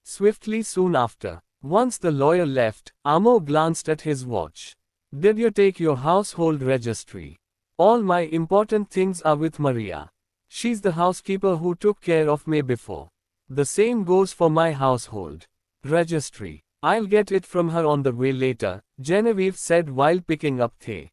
Swiftly soon after, once the lawyer left, Amo glanced at his watch. "Did you take your household registry?" "All my important things are with Maria. She's the housekeeper who took care of me before. The same goes for my household registry. I'll get it from her on the way later," Genevieve said while picking up the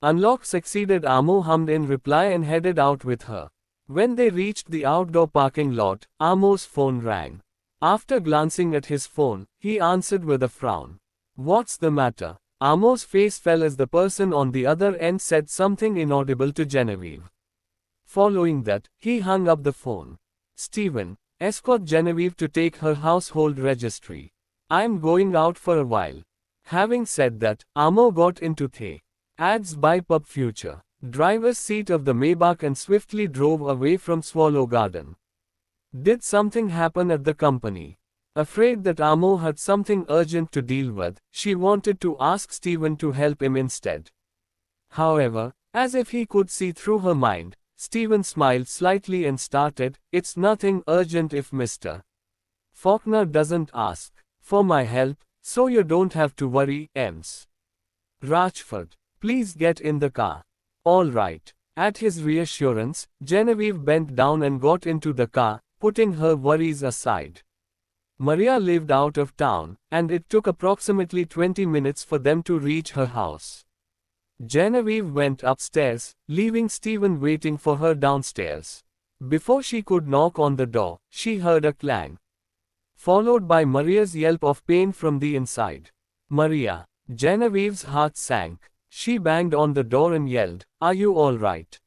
unlock. Succeeded. Amo hummed in reply and headed out with her. When they reached the outdoor parking lot, Amo's phone rang. After glancing at his phone, he answered with a frown. "What's the matter?" Amo's face fell as the person on the other end said something inaudible to Genevieve. Following that, he hung up the phone. "Stephen, escort Genevieve to take her household registry. I'm going out for a while." Having said that, Amo got into the ads by Pub Future driver's seat of the Maybach and swiftly drove away from Swallow Garden. Did something happen at the company? Afraid that Amo had something urgent to deal with, she wanted to ask Stephen to help him instead. However, as if he could see through her mind, Stephen smiled slightly and started, "It's nothing urgent if Mr. Faulkner doesn't ask for my help, so you don't have to worry, Ms. Rajford. Please get in the car." "All right." At his reassurance, Genevieve bent down and got into the car, putting her worries aside. Maria lived out of town, and it took approximately 20 minutes for them to reach her house. Genevieve went upstairs, leaving Stephen waiting for her downstairs. Before she could knock on the door, she heard a clang, followed by Maria's yelp of pain from the inside. "Maria!" Genevieve's heart sank. She banged on the door and yelled, "Are you all right?"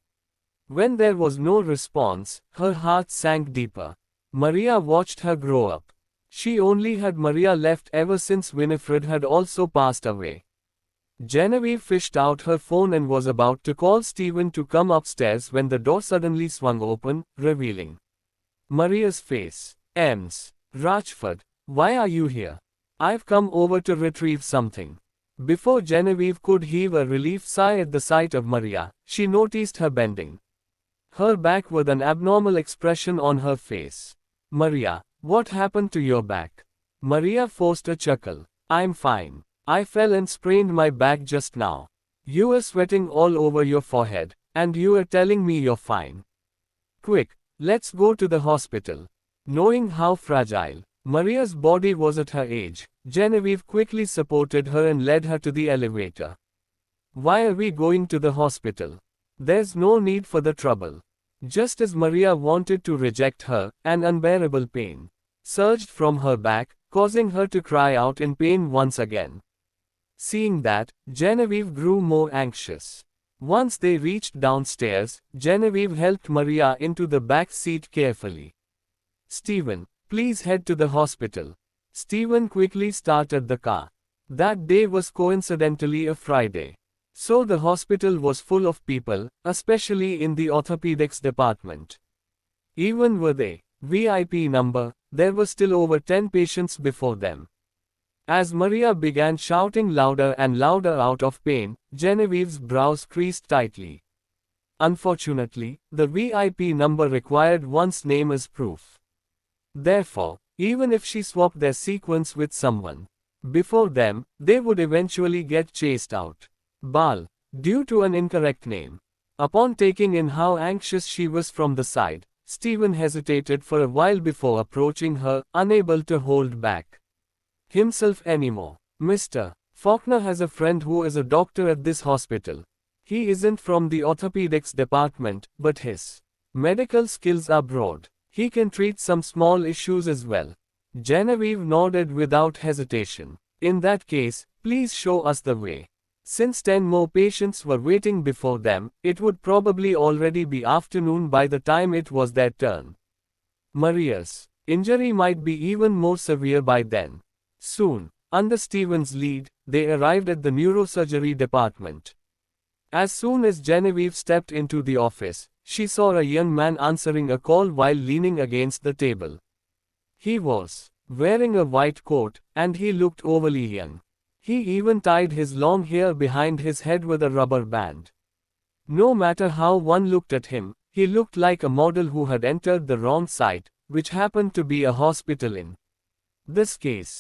When there was no response, her heart sank deeper. Maria watched her grow up. She only had Maria left ever since Winifred had also passed away. Genevieve fished out her phone and was about to call Stephen to come upstairs when the door suddenly swung open, revealing Maria's face. "Ms. Rajford, why are you here?" "I've come over to retrieve something." Before Genevieve could heave a relief sigh at the sight of Maria, she noticed her bending her back with an abnormal expression on her face. Maria, what happened to your back? Maria forced a chuckle. I'm fine. I fell and sprained my back just now. You were sweating all over your forehead, and you were telling me you're fine. Quick, let's go to the hospital. Knowing how fragile Maria's body was at her age, Genevieve quickly supported her and led her to the elevator. Why are we going to the hospital? There's no need for the trouble. Just as Maria wanted to reject her, an unbearable pain surged from her back, causing her to cry out in pain once again. Seeing that, Genevieve grew more anxious. Once they reached downstairs, Genevieve helped Maria into the back seat carefully. Stephen, please head to the hospital. Stephen quickly started the car. That day was coincidentally a Friday. So the hospital was full of people, especially in the orthopedics department. Even with a VIP number, there were still over 10 patients before them. As Maria began shouting louder and louder out of pain, Genevieve's brows creased tightly. Unfortunately, the VIP number required one's name as proof. Therefore, even if she swapped their sequence with someone before them, they would eventually get chased out. Bal, due to an incorrect name. Upon taking in how anxious she was from the side, Stephen hesitated for a while before approaching her, unable to hold back himself anymore. Mr. Faulkner has a friend who is a doctor at this hospital. He isn't from the orthopedics department, but his medical skills are broad. He can treat some small issues as well. Genevieve nodded without hesitation. In that case, please show us the way. Since 10 more patients were waiting before them, it would probably already be afternoon by the time it was their turn. Maria's injury might be even more severe by then. Soon, under Stephen's lead, they arrived at the neurosurgery department. As soon as Genevieve stepped into the office, she saw a young man answering a call while leaning against the table. He was wearing a white coat, and he looked overly young. He even tied his long hair behind his head with a rubber band. No matter how one looked at him, he looked like a model who had entered the wrong site, which happened to be a hospital in this case.